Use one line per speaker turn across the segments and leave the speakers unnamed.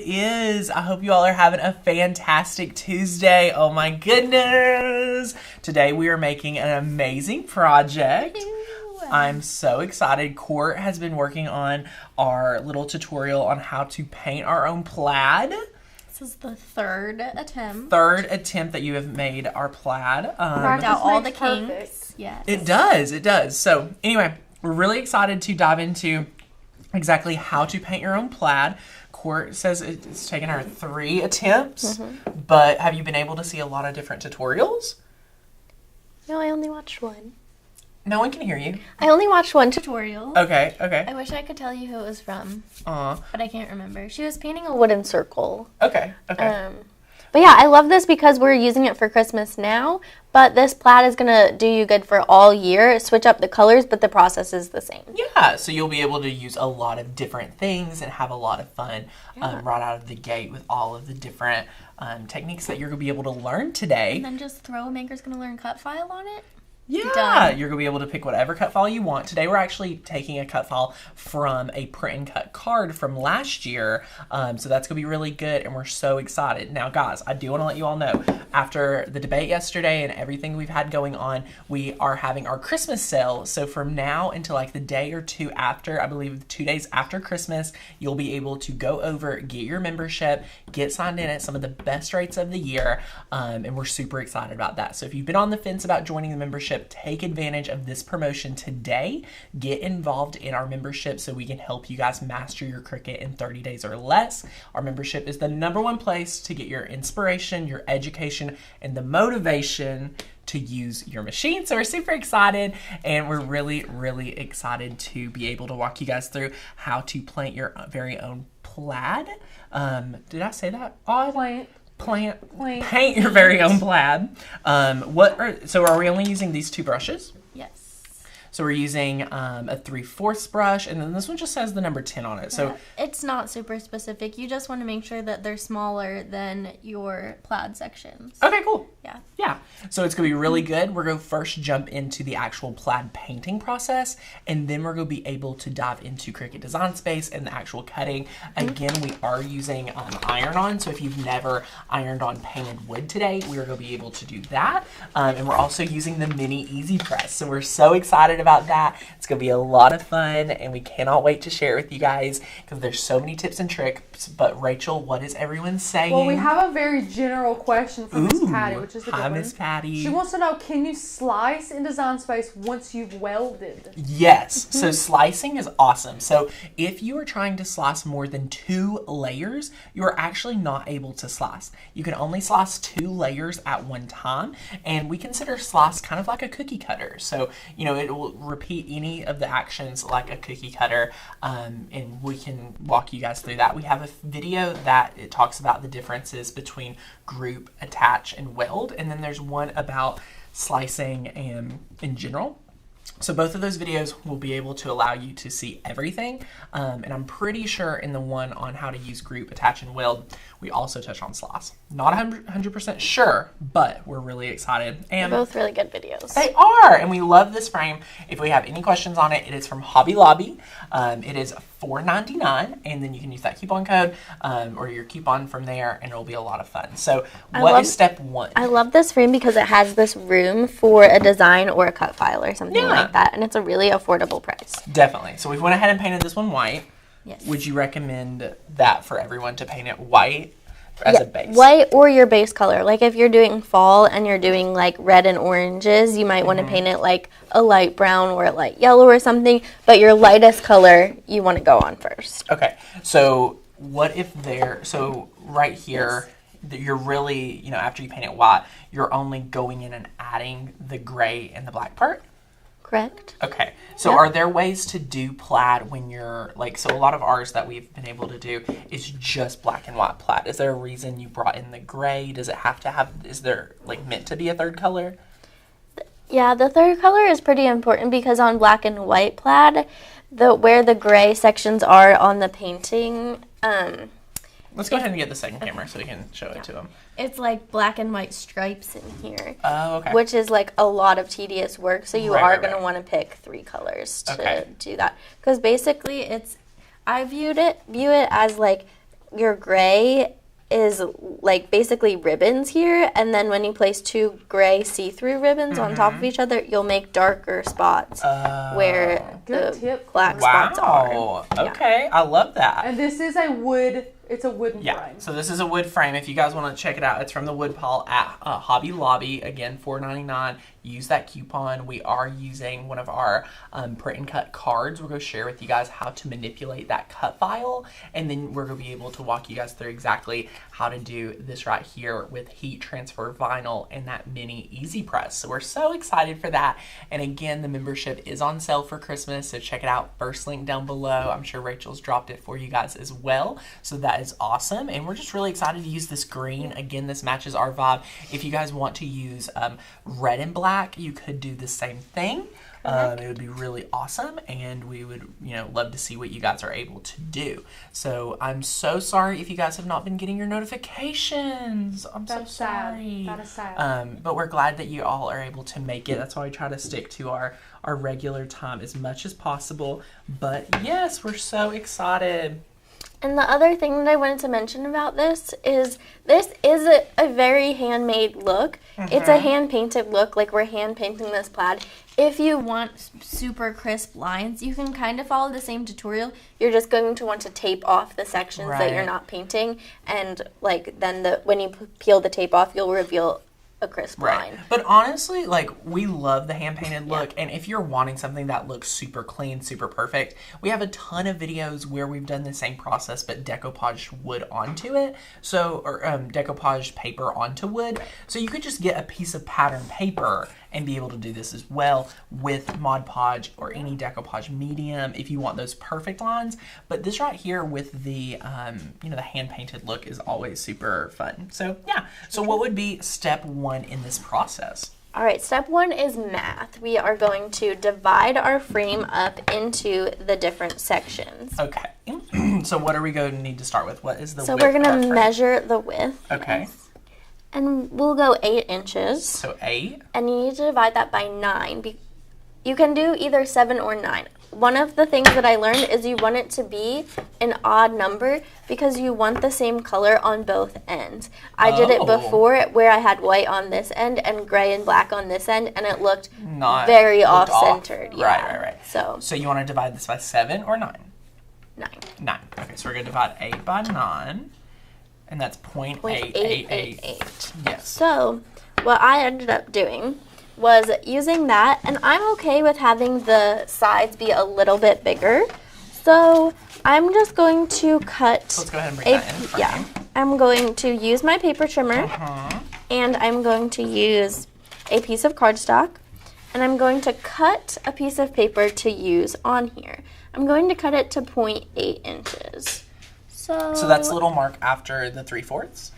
is. I hope you all are having a fantastic Tuesday. Oh my goodness. Today we are making an amazing project. I'm so excited. Court has been working on our little tutorial on how to paint our own plaid.
This is the third attempt.
Third attempt that you have made our plaid.
Marked out all the kinks. Yes.
It does. So anyway, we're really excited to dive into exactly how to paint your own plaid. Court says it's taken her 3 attempts, but have you been able to see a lot of different tutorials?
No, I only watched one.
No one can hear you.
I only watched one tutorial.
Okay.
I wish I could tell you who it was from,
Aw.
but I can't remember. She was painting
A wooden circle.
Okay.
But yeah, I love this because we're using it for Christmas now, but this plaid is going to do you good for all year. Switch up the colors, but the process is the same.
Yeah, so you'll be able to use a lot of different things and have a lot of fun right out of the gate with all of the different techniques that you're going to be able to learn today.
And then just throw Maker's Gonna Learn cut file on it.
Yeah,
Done.
You're going to be able to pick whatever cut file you want. Today we're actually taking a cut file from a print and cut card from last year. So that's going to be really good, and we're so excited. Now, guys, I do want to let you all know, after the debate yesterday and everything we've had going on, we are having our Christmas sale. So from now until like the day or two after, I believe 2 days after Christmas, you'll be able to go over, get your membership, get signed in at some of the best rates of the year, and we're super excited about that. So if you've been on the fence about joining the membership, take advantage of this promotion today. Get involved in our membership so we can help you guys master your Cricut in 30 days or less. Our membership is the #1 place to get your inspiration, your education, and the motivation to use your machine. So we're super excited, and we're really, really excited to be able to walk you guys through how to plant your very own plaid. Did I say that? Paint your very own plaid. So are we only using these 2 brushes?
Yes.
So we're using a 3/4 brush, and then this one just says the number 10 on it. So
it's not super specific. You just want to make sure that they're smaller than your plaid sections.
okay, cool.
Yeah.
So it's going to be really good. We're going to first jump into the actual plaid painting process, and then we're going to be able to dive into Cricut Design Space and the actual cutting. Again, we are using iron-on, so if you've never ironed on painted wood today, we are going to be able to do that. And we're also using the mini Easy Press, so we're so excited about that. It's going to be a lot of fun, and we cannot wait to share it with you guys because there's so many tips and tricks. But Rachel, what is everyone saying?
Well, we have a very general question from Miss Patty, which is a good
Hi,
one.
Miss Patty.
She wants to know, can you slice in Design Space once you've welded?
Yes. So slicing is awesome. So if you are trying to slice more than 2 layers, you are actually not able to slice. You can only slice 2 layers at one time, and we consider slice kind of like a cookie cutter. So, it will repeat any of the actions like a cookie cutter, and we can walk you guys through that. We have a video that it talks about the differences between group, attach, and weld, and then there's one about slicing and in general. So both of those videos will be able to allow you to see everything, and I'm pretty sure in the one on how to use group, attach, and weld, we also touch on slice. Not 100% sure, but we're really excited. And
They're both really good videos.
they are, and we love this frame. If we have any questions on it, it is from Hobby Lobby. It is $4.99, and then you can use that coupon code or your coupon from there, and it'll be a lot of fun. So what is step 1?
I love this frame because it has this room for a design or a cut file or something like that, and it's a really affordable price.
Definitely. So we went ahead and painted this one white.
Yes.
Would you recommend that for everyone to paint it white as a base?
White or your base color. Like if you're doing fall and you're doing like red and oranges, you might want to paint it like a light brown or a light yellow or something, but your lightest color you want to go on first.
Okay. So what if so right here, you're really, after you paint it white, you're only going in and adding the gray and the black part?
Correct.
Okay. So are there ways to do plaid when you're so a lot of ours that we've been able to do is just black and white plaid. Is there a reason you brought in the gray? Does it have to is there meant to be a third color?
Yeah, the third color is pretty important because on black and white plaid, where the gray sections are on the painting,
Let's go ahead and get the second camera so we can show it to them.
It's like black and white stripes in here.
Oh, okay.
Which is like a lot of tedious work, so you are going to want to pick 3 colors to do that. Because basically I view it as like your gray is like basically ribbons here, and then when you place 2 gray see-through ribbons on top of each other, you'll make darker spots where
Good
the
tip.
black spots are.
Wow. Okay, I love that.
And this is a wood. It's a wooden
Yeah,
frame.
so this is a wood frame. If you guys want to check it out, it's from the Wood Pile at Hobby Lobby. Again, $4.99. Use that coupon. We are using one of our print and cut cards. We're going to share with you guys how to manipulate that cut file, and then we're going to be able to walk you guys through exactly how to do this right here with heat transfer vinyl and that mini easy press. So we're so excited for that. And again, the membership is on sale for Christmas, so check it out. First link down below. I'm sure Rachel's dropped it for you guys as well. So that is awesome, and we're just really excited to use this green. Again, this matches our vibe. If you guys want to use red and black, you could do the same thing. It would be really awesome, and we would, love to see what you guys are able to do. So I'm so sorry if you guys have not been getting your notifications.
That's
so sorry.
Sad. That is sad.
But we're glad that you all are able to make it. That's why we try to stick to our regular time as much as possible. But yes, we're so excited.
And the other thing that I wanted to mention about this is a very handmade look. It's a hand-painted look, like we're hand-painting this plaid. If you want super crisp lines, you can kind of follow the same tutorial. You're just going to want to tape off the sections that you're not painting, and like then when you peel the tape off, you'll reveal a crisp line.
But honestly, like, we love the hand-painted look, and if you're wanting something that looks super clean, super perfect, we have a ton of videos where we've done the same process but decoupaged wood onto it, or decoupaged paper onto wood. So you could just get a piece of pattern paper and be able to do this as well with Mod Podge or any decoupage medium if you want those perfect lines. But this right here with the the hand-painted look is always super fun. So yeah, so what would be step 1 in this process?
All right, step 1 is math. We are going to divide our frame up into the different sections.
Okay. So what are we going to need to start with? What is the width?
So we're
of our
going to
frame?
measure the width.
Okay.
And we'll go 8 inches.
So 8.
And you need to divide that by 9. You can do either 7 or 9. One of the things that I learned is you want it to be an odd number because you want the same color on both ends. I did it before where I had white on this end and gray and black on this end, and it looked very off-centered.
Yeah. Right.
So
you want to divide this by 7 or 9?
9.
9. Okay, so we're going to divide 8 by 9. And that's 0.888. Yes.
So what I ended up doing was using that, and I'm okay with having the sides be a little bit bigger. So I'm just going to cut.
So let's go ahead and bring that in frame.
Yeah, I'm going to use my paper trimmer, and I'm going to use a piece of cardstock, and I'm going to cut a piece of paper to use on here. I'm going to cut it to 0.8 inches. So
that's a little mark after the 3/4?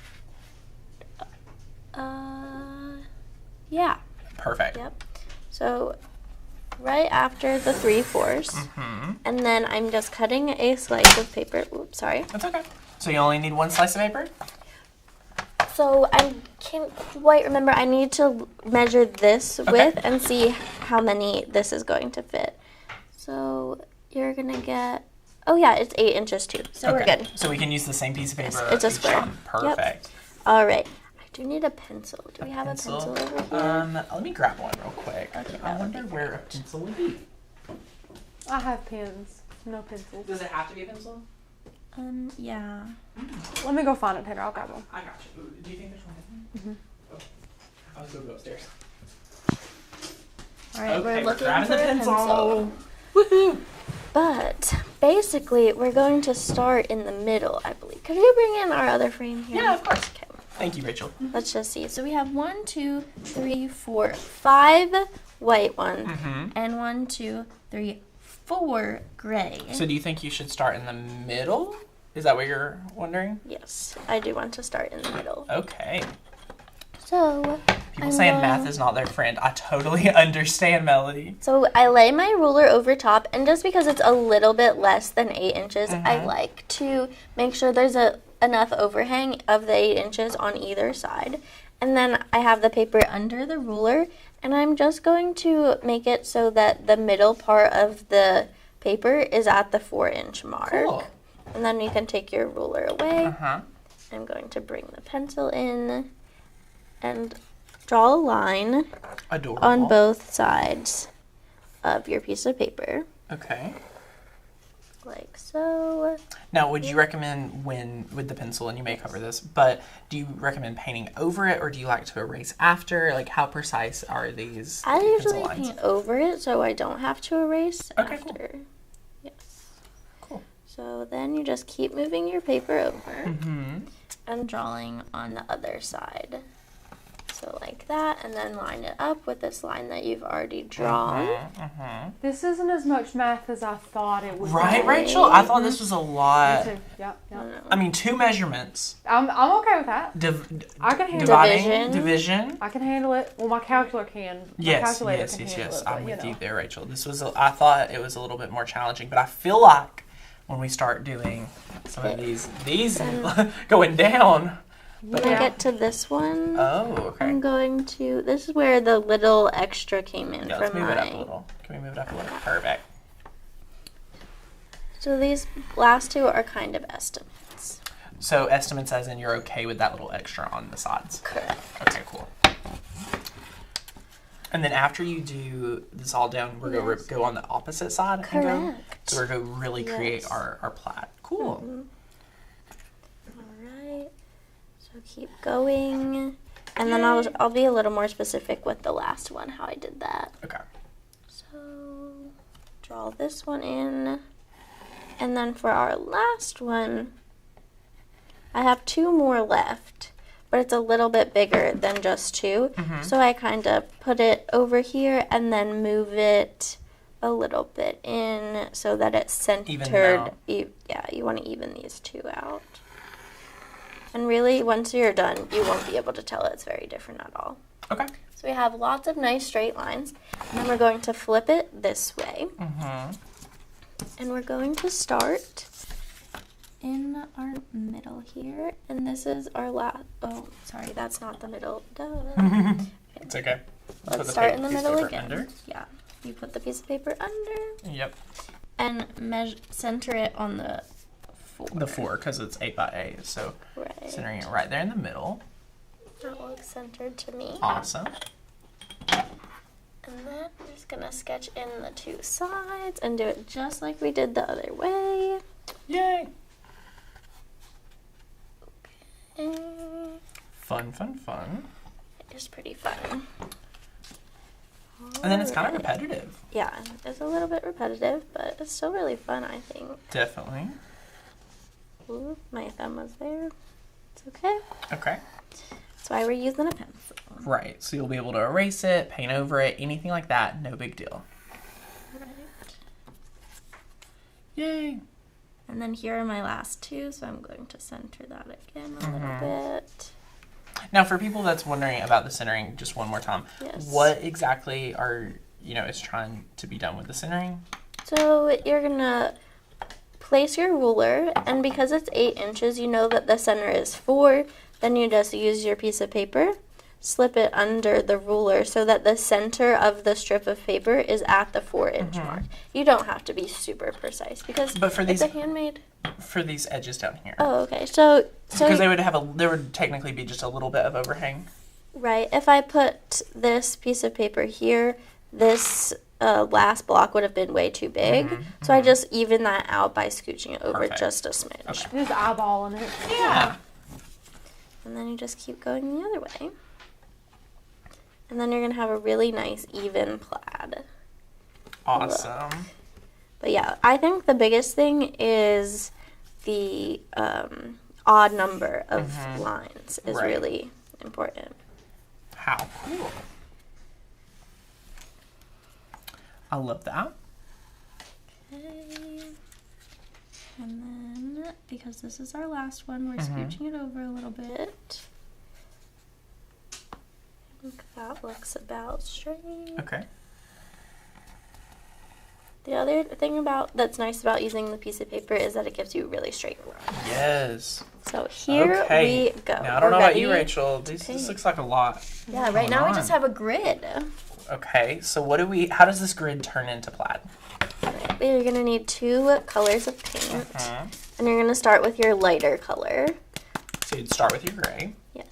Yeah.
Perfect.
Yep. So right after the 3/4, and then I'm just cutting a slice of paper. Oops, sorry.
That's okay. So you only need 1 slice of paper?
So I can't quite remember. I need to measure this width and see how many this is going to fit. So you're gonna get. Oh yeah, it's 8 inches too, so we're good.
So we can use the same piece of paper.
It's a square.
Perfect.
Yep. All right. I do need a pencil. Do we have a pencil over here?
Let me grab one real quick.
Okay,
I wonder where a pencil would be.
I have pens. No pencils.
Does it have to be a pencil?
Yeah.
Let me go find it, Taylor. I'll grab one.
I got you. Do you think there's one in here? Okay. I was going to go upstairs.
All right, we're looking
grabbing
for
the
a
pencil.
pencil.
Woohoo!
But basically, we're going to start in the middle, I believe. Could you bring in our other frame here?
Yeah, of course.
Okay.
Thank you, Rachel.
Let's just see.
So we have 1, 2, 3, 4,
5 white ones.
and 1, 2, 3, 4 gray.
So do you think you should start in the middle? Is that what you're wondering?
Yes, I do want to start in the middle.
Okay.
So
People saying math is not their friend. I totally understand, Melody.
So I lay my ruler over top, and just because it's a little bit less than 8 inches, I like to make sure there's enough overhang of the 8 inches on either side. And then I have the paper under the ruler, and I'm just going to make it so that the middle part of the paper is at the 4-inch mark.
Cool.
And then you can take your ruler away.
Uh-huh.
I'm going to bring the pencil in and draw a line
Adorable.
on both sides of your piece of paper,
Okay.
like so.
Now, would you recommend with the pencil, and you may cover this, but do you recommend painting over it, or do you like to erase after? Like, how precise are these
I
pencil
usually
lines?
paint over it so I don't have to erase
Okay,
after.
cool.
Yes.
Cool.
So then you just keep moving your paper over
Mm-hmm.
and drawing on the other side. So like that, and then line it up with this line that you've already drawn.
Mm-hmm.
This isn't as much math as I thought it would
Right,
be.
Rachel? I thought this was a
Me
lot.
too. Yep, yep.
I mean, 2 measurements.
I'm okay with that.
I
can handle
dividing,
Division.
division.
I can handle it. Well, my calculator can. My
Yes,
calculator
yes,
can
yes,
handle
yes.
it,
I'm
but,
with
know.
you there, Rachel. This was, I thought it was a little bit more challenging, but I feel like when we start doing some of these going down.
When I get to this one,
Oh, okay.
I'm going to. This is where the little extra came in
Yeah, let's
from
move it up a
my.
little. Can we move it up a little? Perfect.
So these last two are kind of estimates.
So estimates as in you're okay with that little extra on the sides.
Correct.
Okay, cool. And then after you do this all down, we're going to go on the opposite side and go.
Correct.
So we're going to really create
Yes.
our plaid. Cool.
All right. So keep going, and then I'll be a little more specific with the last one, how I did that.
Okay.
So draw this one in, and then for our last one, I have 2 more left, but it's a little bit bigger than just 2. So I kind of put it over here and then move it a little bit in so that it's centered.
Even out.
Yeah, you want to even these 2 out. And really, once you're done, you won't be able to tell it's very different at all.
Okay.
So we have lots of nice straight lines. And then we're going to flip it this way. And we're going to start in our middle here. And this is our last. Oh, sorry, that's not the middle. Duh.
It's okay. Put
Let's start in the
piece of
middle
paper
again.
under.
Yeah. You put the piece of paper under
Yep.
and center it on the 4.
The 4, because it's 8 by 8. So
Right.
centering it right there in the middle.
That looks centered to me.
Awesome.
And then I'm just gonna sketch in the 2 sides and do it just like we did the other way.
Yay.
And
Fun, fun, fun.
it's pretty fun.
And then it's kind of
Alright.
repetitive.
Yeah, it's a little bit repetitive, but it's still really fun, I think.
Definitely.
Ooh, my thumb was there. It's okay.
Okay.
That's why we're using a pencil.
Right. So you'll be able to erase it, paint over it, anything like that. No big deal.
Right.
Yay.
And then here are my last 2, so I'm going to center that again a little bit.
Now, for people that's wondering about the centering, just one more time,
Yes.
what exactly is trying to be done with the centering?
So you're gonna place your ruler, and because it's 8 inches, you know that the center is 4. Then you just use your piece of paper, slip it under the ruler so that the center of the strip of paper is at the 4-inch mark. You don't have to be super precise because
But for
it's
these
a handmade.
for these edges down here,
Oh, okay. So
because there would technically be just a little bit of overhang.
right. If I put this piece of paper here, this last block would have been way too big. So I just even that out by scooching it over
Perfect.
just a smidge.
Okay.
Just eyeballing it.
Yeah.
And then you just keep going the other way. And then you're going to have a really nice even plaid.
Awesome.
But yeah, I think the biggest thing is the odd number of lines is
Right.
really important.
How cool. I love that.
Okay. And then, because this is our last one, we're scooching it over a little bit. I think that looks about straight.
Okay.
The other thing that's nice about using the piece of paper is that it gives you really straight lines.
Yes.
So here
Okay.
we go.
Now, I don't know
We're
about you,
ready.
Rachel. This looks like a lot.
Yeah, right now we
on.
just have a grid.
Okay, so how does this grid turn into plaid?
Right. you're going to need 2 colors of paint. And you're going to start with your lighter color.
So you'd start with your gray.
Yes.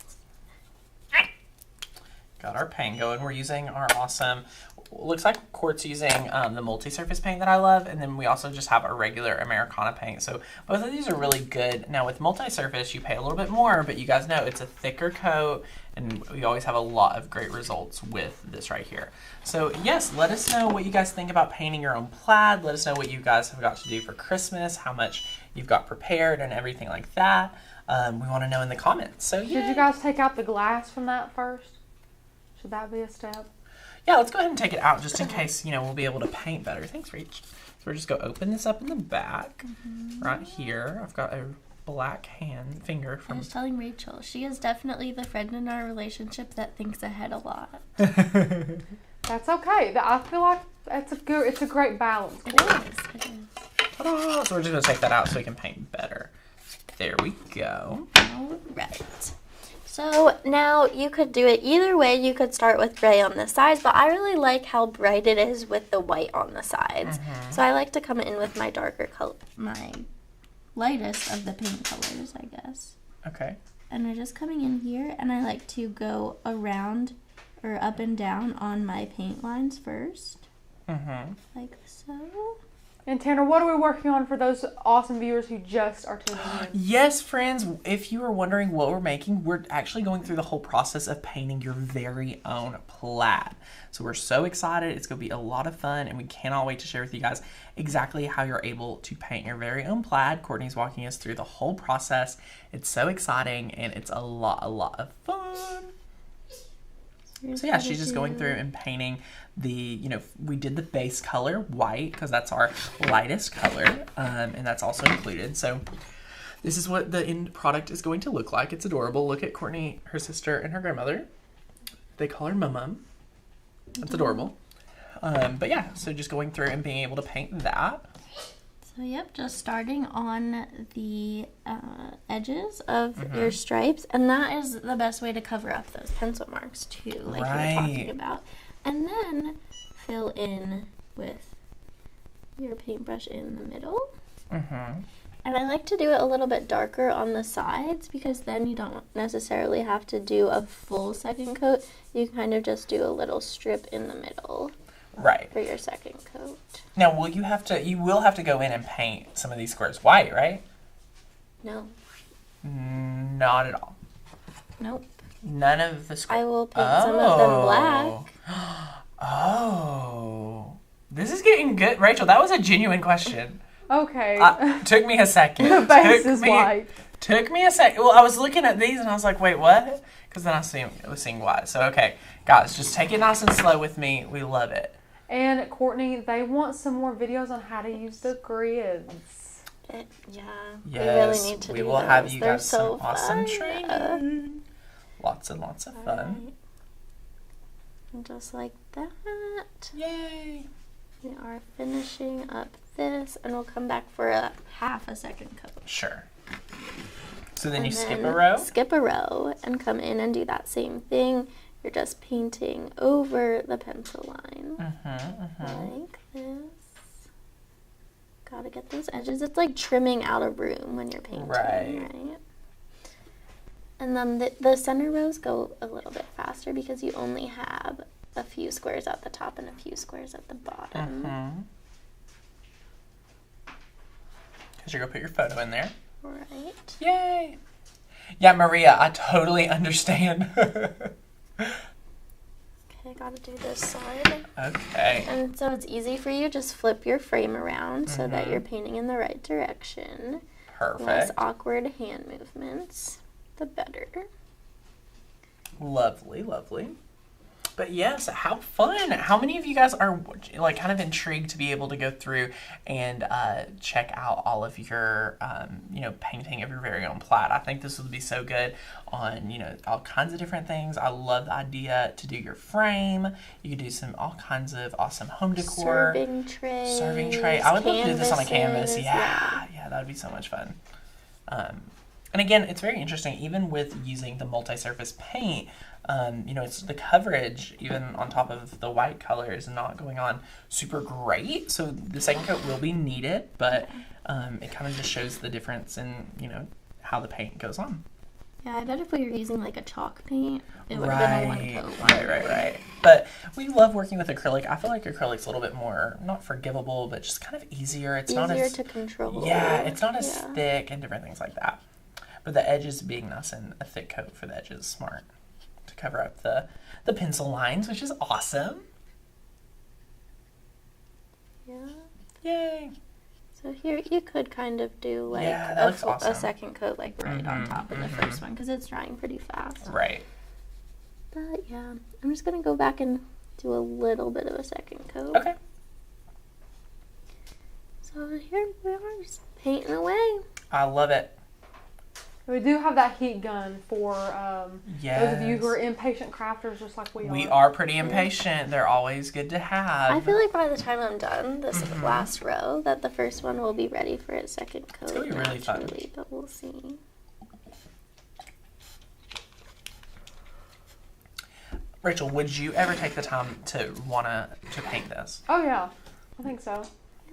Got our paint going. We're using our awesome, looks like Court's using the multi-surface paint that I love, and then we also just have our regular Americana paint. So both of these are really good. Now with multi-surface, you pay a little bit more, but you guys know it's a thicker coat, and we always have a lot of great results with this right here. So yes, let us know what you guys think about painting your own plaid. Let us know what you guys have got to do for Christmas, how much you've got prepared and everything like that. We want to know in the comments. So yeah.
Did you guys take out the glass from that first? Should that be a step?
Yeah, let's go ahead and take it out just in case, you know, we'll be able to paint better. Thanks, Reach. So we're just going to open this up in the back. Right here, I've got a black finger
I
from...
was telling Rachel, she is definitely the friend in our relationship that thinks ahead a lot.
That's okay. I feel like it's a great balance.
It is.
Ta-da! So we're just going to take that out so we can paint better. There we go.
All right.
So now you could do it either way. You could start with gray on the sides, but I really like how bright it is with the white on the sides. So I like to come in with my darker color.
My lightest of the paint colors, I guess.
Okay.
And I'm just coming in here, and I like to go around or up and down on my paint lines first. Like so.
And Tanner, what are we working on for those awesome viewers who just are tuning in?
Yes, friends, if you were wondering what we're making, we're actually going through the whole process of painting your very own plaid. So we're so excited. It's going to be a lot of fun, and we cannot wait to share with you guys exactly how you're able to paint your very own plaid. Courtney's walking us through the whole process. It's so exciting, and it's a lot of fun. So yeah, she's just going through and painting the, you know, we did the base color white because that's our lightest color, and that's also included. So this is what the end product is going to look like. It's adorable. Look at Courtney, her sister, and her grandmother. They call her Mum. That's adorable. But yeah, so just going through and being able to paint that.
So yep, just starting on the edges of your stripes, and that is the best way to cover up those pencil marks too, like you were talking about. And then fill in with your paintbrush in the middle. And I like to do it a little bit darker on the sides because then you don't necessarily have to do a full second coat. You kind of just do a little strip in the middle.
Right.
For your second coat.
Now, you will have to go in and paint some of these squares white, right?
No.
Not at all.
Nope.
None of the squares.
I will paint some of them black.
Oh. This is getting good. Rachel, that was a genuine question.
Okay.
Took me a second.
The base is white.
Took me a second. Well, I was looking at these and I was like, wait, what? Because then I was seeing white. So, okay, guys, just take it nice and slow with me. We love it.
And Courtney, they want some more videos on how to use the grids.
Yeah,
Yes,
we really need to
we
do
will
those.
have you
They're
guys
so
some awesome
fun.
training. Lots and lots of fun.
Right. And just like that,
Yay!
we are finishing up this, and we'll come back for a
Half a second coat.
Sure. So then you
and
skip
then
a row?
Skip a row and come in and do that same thing. You're just painting over the pencil line. Like this. Gotta get those edges. It's like trimming out a room when you're painting, right? And then the center rows go a little bit faster because you only have a few squares at the top and a few squares at the bottom.
Because you're going to put your photo in there.
Right.
Yay! Yeah, Maria, I totally understand.
Okay, gotta do this side.
Okay.
And so it's easy for you. Just flip your frame around so that you're painting in the right direction.
Perfect.
Less awkward hand movements, the better.
Lovely, lovely. But yes, how fun. How many of you guys are like kind of intrigued to be able to go through and check out all of your, painting of your very own plaid? I think this would be so good on, all kinds of different things. I love the idea to do your frame. You could do all kinds of awesome home decor.
Serving tray.
I would love to do this on a canvas.
canvases,
Yeah, that would be so much fun. And again, it's very interesting, even with using the multi-surface paint, it's the coverage, even on top of the white color, is not going on super great. So the second coat will be needed, but it kind of just shows the difference in, how the paint goes on.
Yeah, I bet if we were using like a chalk paint, it would have been a one coat.
Right. But we love working with acrylic. I feel like acrylic's a little bit more, not forgivable, but just kind of easier. It's not as
to control.
Yeah, it's not as thick and different things like that. But the edges being nice and a thick coat for the edges is smart to cover up the pencil lines, which is awesome.
Yeah.
Yay.
So here you could kind of do like
awesome.
a second coat like right on top of the first one because it's drying pretty fast.
Right.
But yeah, I'm just going to go back and do a little bit of a second coat.
Okay.
So here we are, just painting away.
I love it.
We do have that heat gun for those of you who are impatient crafters just like we are.
We are pretty impatient. They're always good to have.
I feel like by the time I'm done this last row that the first one will be ready for its second coat.
It's going to be really fun.
But we'll see.
Rachel, would you ever take the time to paint this?
Oh yeah, I think so.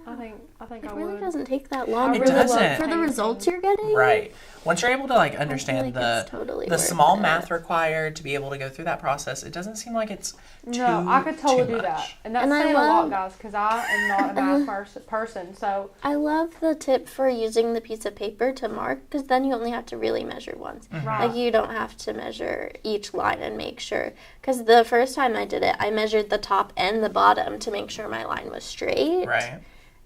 I think
It
I
really
would.
doesn't take that long.
It
really
doesn't.
For the results you're getting.
Right. Once you're able to understand
it's totally
the
worth
small
it.
math required to be able to go through that process, it doesn't seem like it's
No, I could totally do
much.
that. And that's
And I
saying a lot,
love-
guys, because I am not a math person. So
I love the tip for using the piece of paper to mark because then you only have to really measure once.
right.
Like you don't have to measure each line and make sure. Because the first time I did it, I measured the top and the bottom to make sure my line was straight.
Right.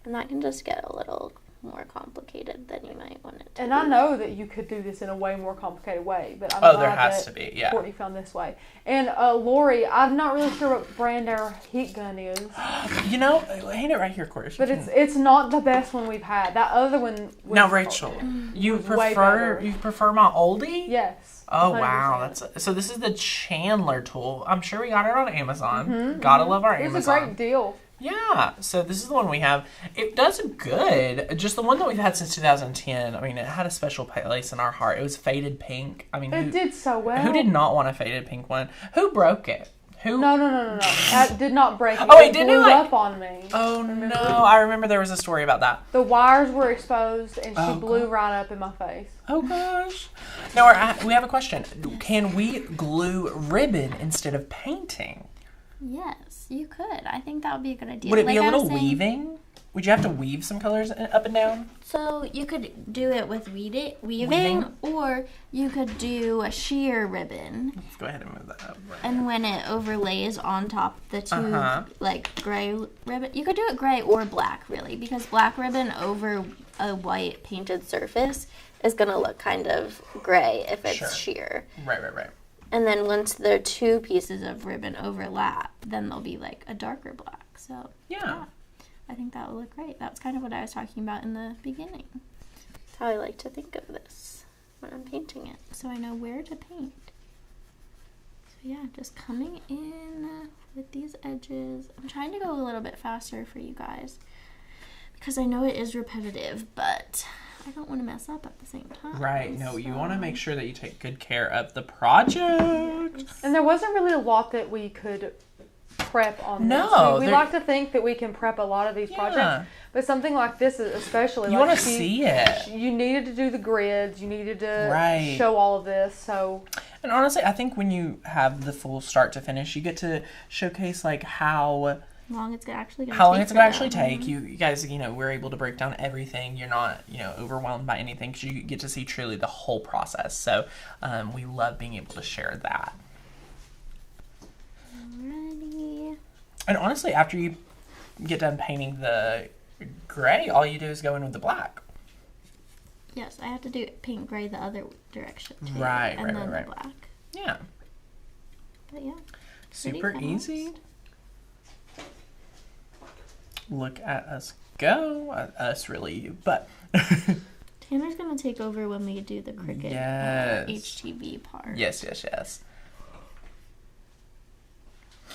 And that can just get a little more complicated than you might want it to
And
be.
I know that you could do this in a way more complicated way, but I'm
Oh,
glad
there has
that
to be, yeah.
Courtney found this way. And Lori, I'm not really sure what brand our heat gun is,
Hang it right here, Courtney.
but it's not the best one we've had. That other one was
Now, Rachel, you
was way better.
prefer my oldie?
Yes.
Oh wow,
100%.
so this is the Chandler tool. I'm sure we got it on Amazon. Gotta love our
It was
Amazon.
a great deal.
Yeah, so this is the one we have. It does good. Just the one that we've had since 2010. I mean, it had a special place in our heart. It was faded pink. I mean,
It did so well.
who did not want a faded pink one? Who broke it? Who?
No. That did not break it.
Oh, it
It
didn't,
blew
like-
up on me.
Oh no! I remember there was a story about that.
The wires were exposed, and she
Oh,
blew
God.
right up in my face.
Oh gosh! Now we have a question. Can we glue ribbon instead of painting?
Yes, you could. I think that would be a good idea.
Would it be a
Like I was
little
saying-
weaving? Would you have to weave some colors up and down?
So you could do it with weaving,
Weaving?
or you could do a sheer ribbon,
Let's go ahead and move that up. Right.
and when it overlays on top the two
Uh-huh.
like gray ribbon, you could do it gray or black really, because black ribbon over a white
Painted surface is going to look kind of gray if it's
Sure.
sheer.
Right.
And then once the two
pieces of ribbon overlap, then they'll be like a darker black. So
Yeah.
I think that would look great. That's kind of what I was talking about in the beginning.
That's how I like to think of this when I'm painting it.
So I know where to paint. So yeah, just coming in with these edges. I'm trying to go a little bit faster for you guys because I know it is repetitive, but I don't want to mess up at the same time.
Right. No, you want to make sure that you take good care of the project.
And there wasn't really a lot that we could prep on
No,
this. We
there-
like to think that we can prep a lot of these
Yeah.
projects, but something like this, especially,
You
like
want to see it.
you needed to do the grids, you needed to
Right.
show all of this. So
And honestly, I think when you have the full start to finish, you get to showcase like how
Long it's actually going to
long
take
it's going to
for
actually
them.
take. You guys, we're able to break down everything. You're not, overwhelmed by anything because you get to see truly the whole process. So we love being able to share that.
Alrighty.
And honestly, after you get done painting the gray, all you do is go in with the black.
Yes, I have to do paint gray the other direction too.
Right,
and
right,
then
right,
the
right.
black.
Yeah.
But yeah.
Super
Pretty
easy.
fast.
Look at us go. Us, really, you. But
Tanner's gonna take over when we do the Cricut
Yes.
HTV part.
yes.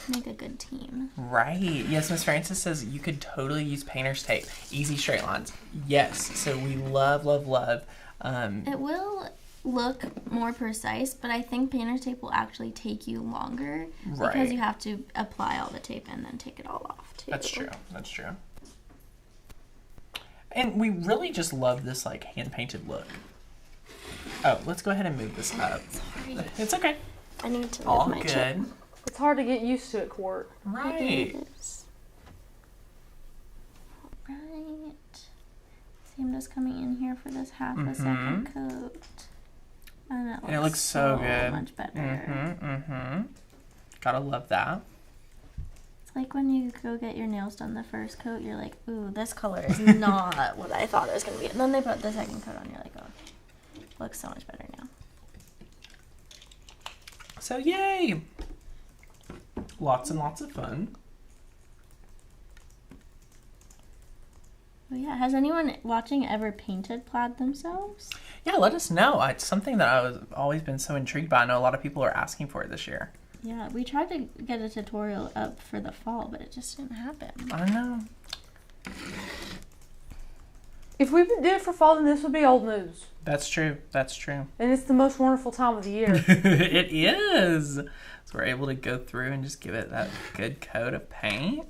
Make a good team.
Right. Yes, Miss Francis says you could totally use painter's tape. Easy straight lines. Yes. So we love.
It will look more precise, but I think painter's tape will actually take you longer
Right.
because you have to apply all the tape and then take it all off too.
That's true. That's true. And we really just love this like hand-painted look. Oh, let's go ahead and move this up.
Sorry.
It's okay.
I need to move
All
my chip.
good.
It's hard to get used to it, Court.
Right.
Right. See, I'm just coming in here for this half a second coat. And
it looks so good.
much better.
Gotta love that.
It's like when you go get your nails done the first coat, you're like, ooh, this color is not what I thought it was going to be. And then they put the second coat on, you're like, oh, looks so much better now.
So yay! Lots and lots of fun.
Oh yeah, has anyone watching ever painted plaid themselves?
Yeah, let us know. It's something that I've always been so intrigued by. I know a lot of people are asking for it this year.
Yeah, we tried to get a tutorial up for the fall, but it just didn't happen.
I know.
If we did it for fall, then this would be old news.
That's true. That's true.
And it's the most wonderful time of the year.
It is. So we're able to go through and just give it that good coat of paint.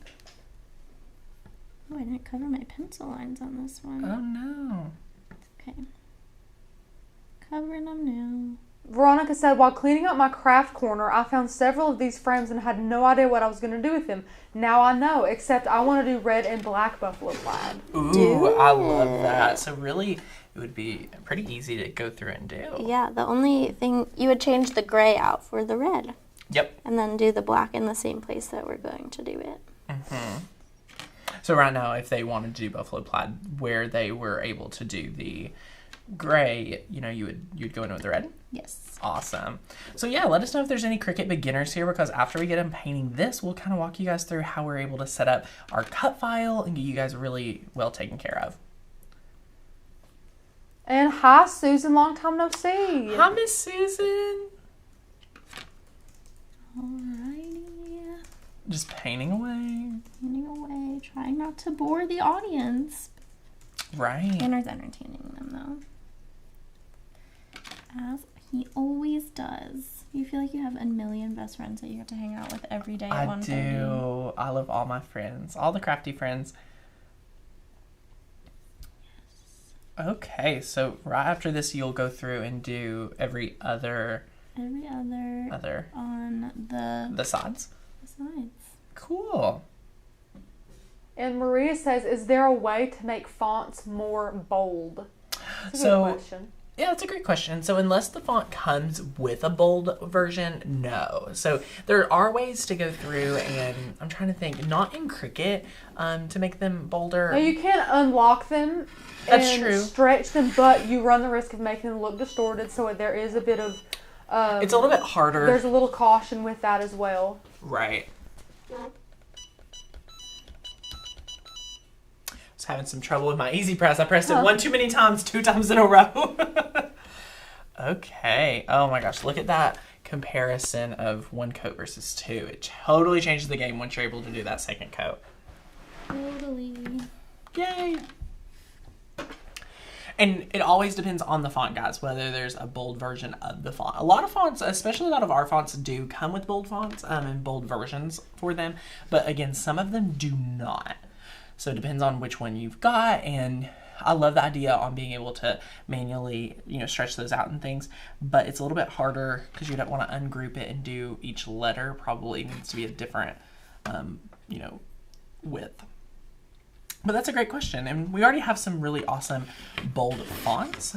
Oh, I didn't cover my pencil lines on this one.
Oh no.
Okay. Covering them now.
Veronica said, while cleaning up my craft corner, I found several of these frames and had no idea what I was going to do with them. Now I know, except I want to do red and black buffalo plaid.
Ooh, I love that. So really, it would be pretty easy to go through and do.
Yeah, the only thing, you would change the gray out for the red.
Yep.
And then do the black in the same place that we're going to do it.
So right now, if they wanted to do buffalo plaid, where they were able to do the gray, you know, you'd go in with the red.
Yes.
Awesome. So yeah, let us know if there's any Cricut beginners here, because after we get done painting this, we'll kind of walk you guys through how we're able to set up our cut file and get you guys really well taken care of.
And hi, Susan. Long time no see.
Hi, Miss Susan.
Alrighty.
Just painting away.
Painting away, trying not to bore the audience.
Right.
Tanner's entertaining them though. As he always does. You feel like you have a million best friends that you have to hang out with every day at 1:30.
I do. I love all my friends. All the crafty friends. Yes. Okay, so right after this, you'll go through and do every other
on the
sides.
sides.
Cool.
And Maria says, is there a way to make fonts more bold? That's a
So-
good question.
Yeah, that's a great question. So unless the font comes with a bold version, no. So there are ways to go through, and I'm trying to think, not in Cricut, to make them bolder.
Now you can unlock them
That's
and
true.
stretch them, but you run the risk of making them look distorted, so there is a bit of...
It's a little bit harder.
There's a little caution with that as well.
Right. I was having some trouble with my Easy Press. I pressed it one too many times, 2 times in a row. Okay. Oh my gosh, look at that comparison of 1 coat versus 2. It totally changes the game once you're able to do that second coat.
Totally.
Yay! And it always depends on the font, guys, whether there's a bold version of the font. A lot of fonts, especially a lot of our fonts, do come with bold fonts and bold versions for them. But again, some of them do not. So it depends on which one you've got. And I love the idea on being able to manually, stretch those out and things. But it's a little bit harder because you don't want to ungroup it and do each letter. Probably needs to be a different, width. But that's a great question, and we already have some really awesome bold fonts,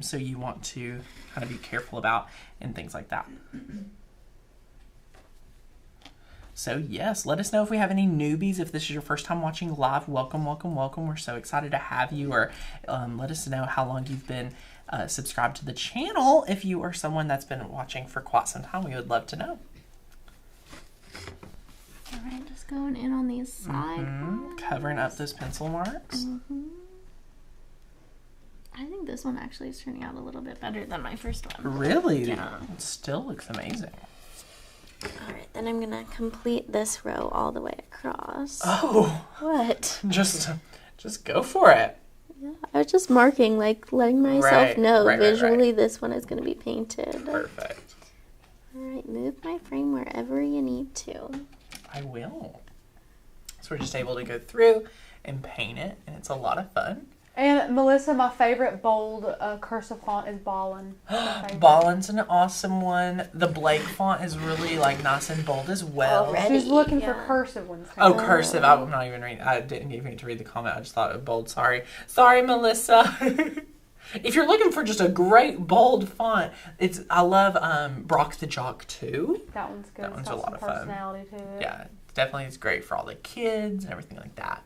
so you want to kind of be careful about and things like that. So yes, let us know if we have any newbies. If this is your first time watching live, welcome, welcome, welcome. We're so excited to have you, or let us know how long you've been subscribed to the channel. If you are someone that's been watching for quite some time, we would love to know.
All right, just going in on these sides.
Covering up those pencil marks.
I think this one actually is turning out a little bit better than my first one.
Really?
Yeah.
It still looks amazing.
All right, then I'm gonna complete this row all the way across.
Oh,
What?
just go for it.
Yeah, I was just marking, like letting myself know
right.
visually this one is going to be painted.
Perfect.
All right, move my frame wherever you need to.
I will. So we're just able to go through and paint it, and it's a lot of fun.
And Melissa, my favorite bold cursive font is Ballin.
Ballin's an awesome one. The Blake font is really like nice and bold as well.
Already.
She's looking for
Yeah.
cursive ones.
Oh, cursive. I'm not even reading. I didn't even get to read the comment. I just thought it was bold. Sorry, Melissa. If you're looking for just a great bold font, I love Brock the Jock too.
That one's good.
That one's
It's got
a lot of
some
fun.
personality to it.
Yeah, definitely it's great for all the kids and everything like that.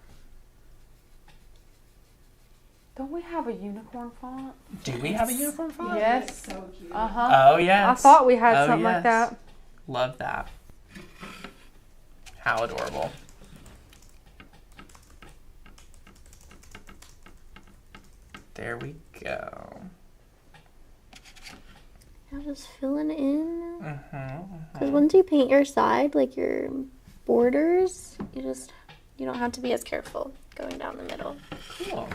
Don't we have a unicorn font?
Do we have a uniform font?
Yes.
So cute.
Uh-huh.
Oh, yes.
I thought we had
Oh,
something like
yes.
that.
Love that. How adorable. There we go.
I'm just filling in.
Mm-hmm.
Because once you paint your side, like your borders, you don't have to be as careful going down the middle.
Cool.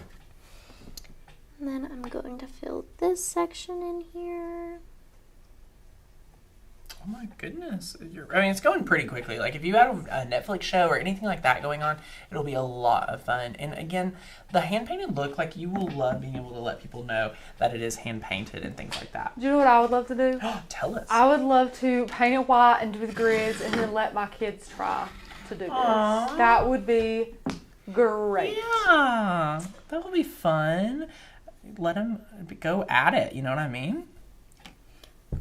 And then I'm going to fill this section in here.
Oh my goodness. It's going pretty quickly. Like if you had a Netflix show or anything like that going on, it'll be a lot of fun. And again, the hand painted look, like you will love being able to let people know that it is hand painted and things like that.
Do you know what I would love to do?
Tell us.
I would love to paint it white and do the grids and then let my kids try to do this.
Aww.
That would be great.
Yeah, that will be fun. Let them go at it. You know what I mean?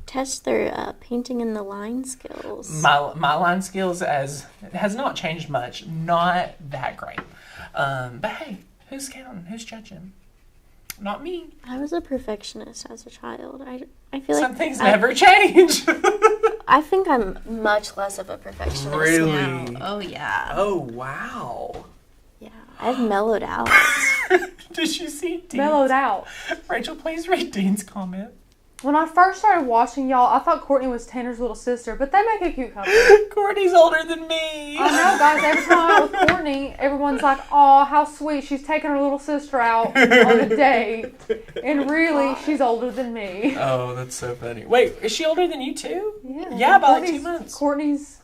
Test their painting and the line skills.
My line skills has not changed much. Not that great. But hey, who's counting? Who's judging? Not me.
I was a perfectionist as a child. I feel
Some
like
things never change.
I think I'm much less of a perfectionist
Really?
now. Oh yeah.
Oh wow.
Yeah. I've mellowed out.
Did you see Dean's?
Mellowed out.
Rachel, please read Dean's comment.
When I first started watching y'all, I thought Courtney was Tanner's little sister, but they make a cute couple.
Courtney's older than me.
I know, guys. Every time I'm out with Courtney, everyone's like, "Aw, how sweet! She's taking her little sister out on a date," and really, she's older than me.
Oh, that's so funny. Wait, is she older than you too?
Yeah,
Yeah, by like 2 months.
Courtney's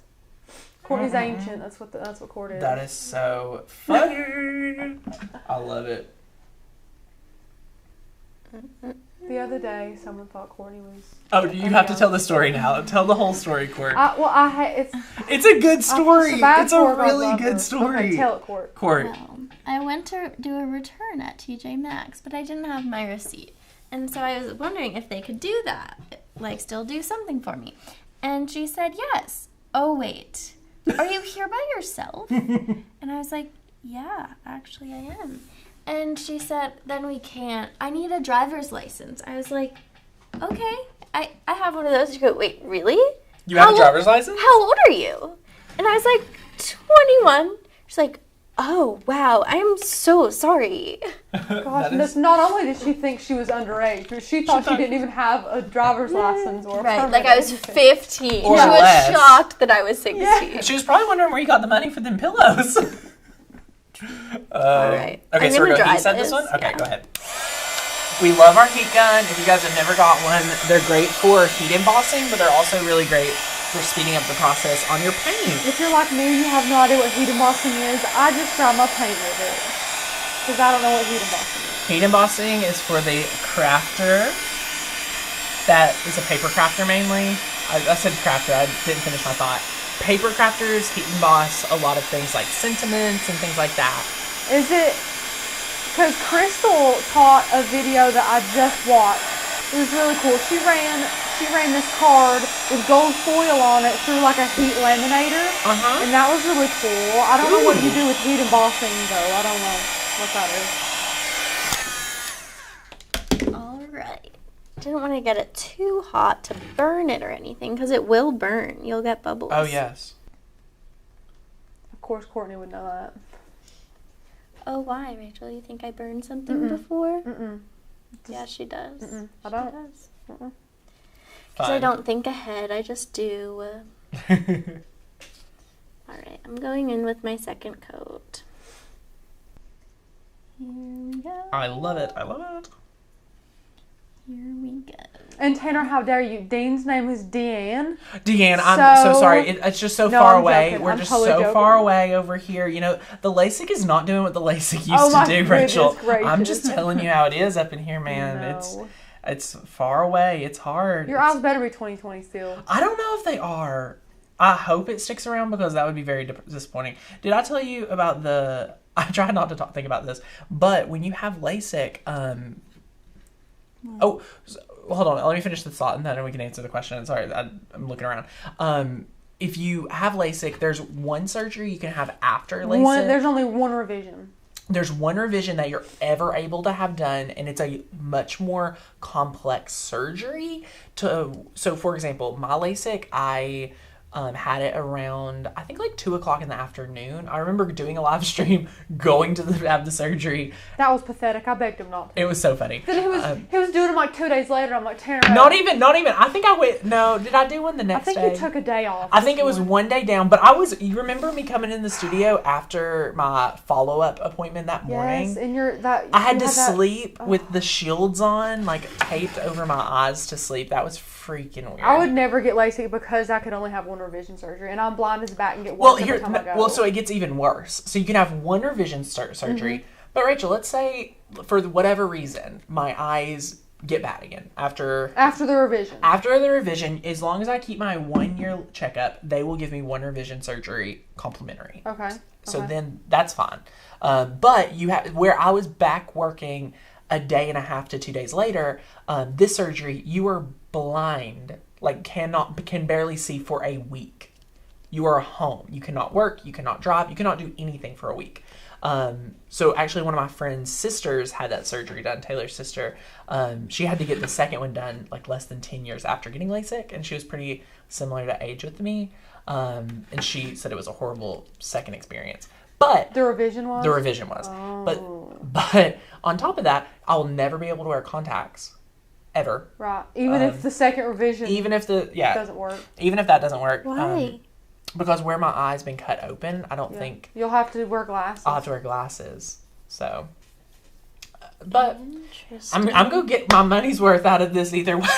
ancient. That's what Court is.
That is so funny. I love it.
The other day, someone thought Courtney was.
Oh, you have to tell the story now. Tell the whole story, Court.
It's
It's a good story.
I feel so bad
It's a
for her, but I
really
love
good
her.
story.
Okay, tell it, Court.
Court.
Well, I went to do a return at TJ Maxx, but I didn't have my receipt. And so I was wondering if they could do that, like still do something for me. And she said, yes. Oh, wait. Are you here by yourself? And I was like, yeah, actually I am. And she said, then we can't. I need a driver's license. I was like, okay. I have one of those. She goes, wait, really?
You have a driver's license?
How old are you? And I was like, 21. She's like, oh, wow, I'm so sorry.
Gosh,
That is-
not only did she think she was underage, but she thought she didn't even have a driver's license or a
Right,
permit
like
or
I was
anything.
15.
Or
she was
less.
shocked that I was 16.
She was probably wondering where you got the money for them pillows.
All right.
Okay,
I'm
so we're
gonna
going. You
drive
said this
this,
one? Okay,
yeah.
go ahead. We love our heat gun. If you guys have never got one, they're great for heat embossing, but they're also really great for speeding up the process on your paint.
If you're like me and you have no idea what heat embossing is, I just dry my paint with it. Because I don't know what heat embossing is.
Heat embossing is for the crafter. That is a paper crafter mainly. I said crafter, I didn't finish my thought. Paper crafters heat emboss a lot of things like sentiments and things like that.
Is it... Because Crystal taught a video that I just watched. It was really cool. She ran this card with gold foil on it through like a heat laminator.
Uh-huh.
And that was really cool. I don't know what you do with heat embossing though. I don't know what that is.
All right. Didn't want to get it too hot to burn it or anything, because it will burn. You'll get bubbles.
Oh, yes.
Of course Courtney would know that.
Oh, why, Rachel? You think I burned something before?
Mm-mm.
Yeah, she does.
Mm-mm. I
She
don't.
does.
Mm-mm.
Because I don't think ahead. I just do. All right. I'm going in with my second coat. Here we go.
I love it. I love it.
Here we go.
And Tanner, how dare you? Dean's name is Deanne.
Deanne, I'm so sorry. It's just so far
I'm
away.
joking.
We're
I'm
just
totally
so
joking.
far away over here. You know, the LASIK is not doing what the LASIK
Oh
used
my
to do,
goodness
Rachel.
gracious.
I'm just telling you how it is up in here, man.
No.
It's far away. It's hard.
Your eyes better be 20/20 still.
I don't know if they are. I hope it sticks around because that would be very disappointing. Did I tell you about the... I try not to think about this, but when you have LASIK... hold on. Let me finish this thought and then we can answer the question. Sorry, I'm looking around. If you have LASIK, there's one surgery you can have after LASIK.
There's only one revision.
There's one revision that you're ever able to have done, and it's a much more complex surgery. So, for example, my LASIK, I had it around, I think, like 2 o'clock in the afternoon. I remember doing a live stream, going to have the surgery.
That was pathetic. I begged him not to.
It was so funny.
Then he was doing them like 2 days later. I'm like, Tanner.
Not even. I think I went, no, did I do one the
I
next day?
think you took a day off.
I think it was one day down, but you remember me coming in the studio after my follow-up appointment that morning?
Yes, and
I had to sleep with the shields on, like taped over my eyes to sleep. That was freaking weird.
I would never get LASIK because I could only have one revision surgery, and I'm blind as a bat and get worse every time I go.
Well, so it gets even worse. So you can have one revision surgery,
Mm-hmm.
but Rachel, let's say for whatever reason my eyes get bad again after
the revision.
After the revision, as long as I keep my 1-year checkup, they will give me one revision surgery complimentary.
Okay.
So then that's fine. But you have where I was back working a day and a half to 2 days later. This surgery, you are blind, like can barely see for a week. You are home. You cannot work. You cannot drive. You cannot do anything for a week. So actually, one of my friend's sisters had that surgery done. Taylor's sister. She had to get the second one done like less than 10 years after getting LASIK, and she was pretty similar to age with me. And she said it was a horrible second experience. But
the revision was.
Oh. But on top of that, I'll never be able to wear contacts, ever.
Right. Even if the second revision.
Doesn't
work.
Even if that doesn't work.
Why?
Because where my eye's been cut open, I don't think
you'll have to wear glasses.
I'll have to wear glasses. So, but I'm gonna get my money's worth out of this either way.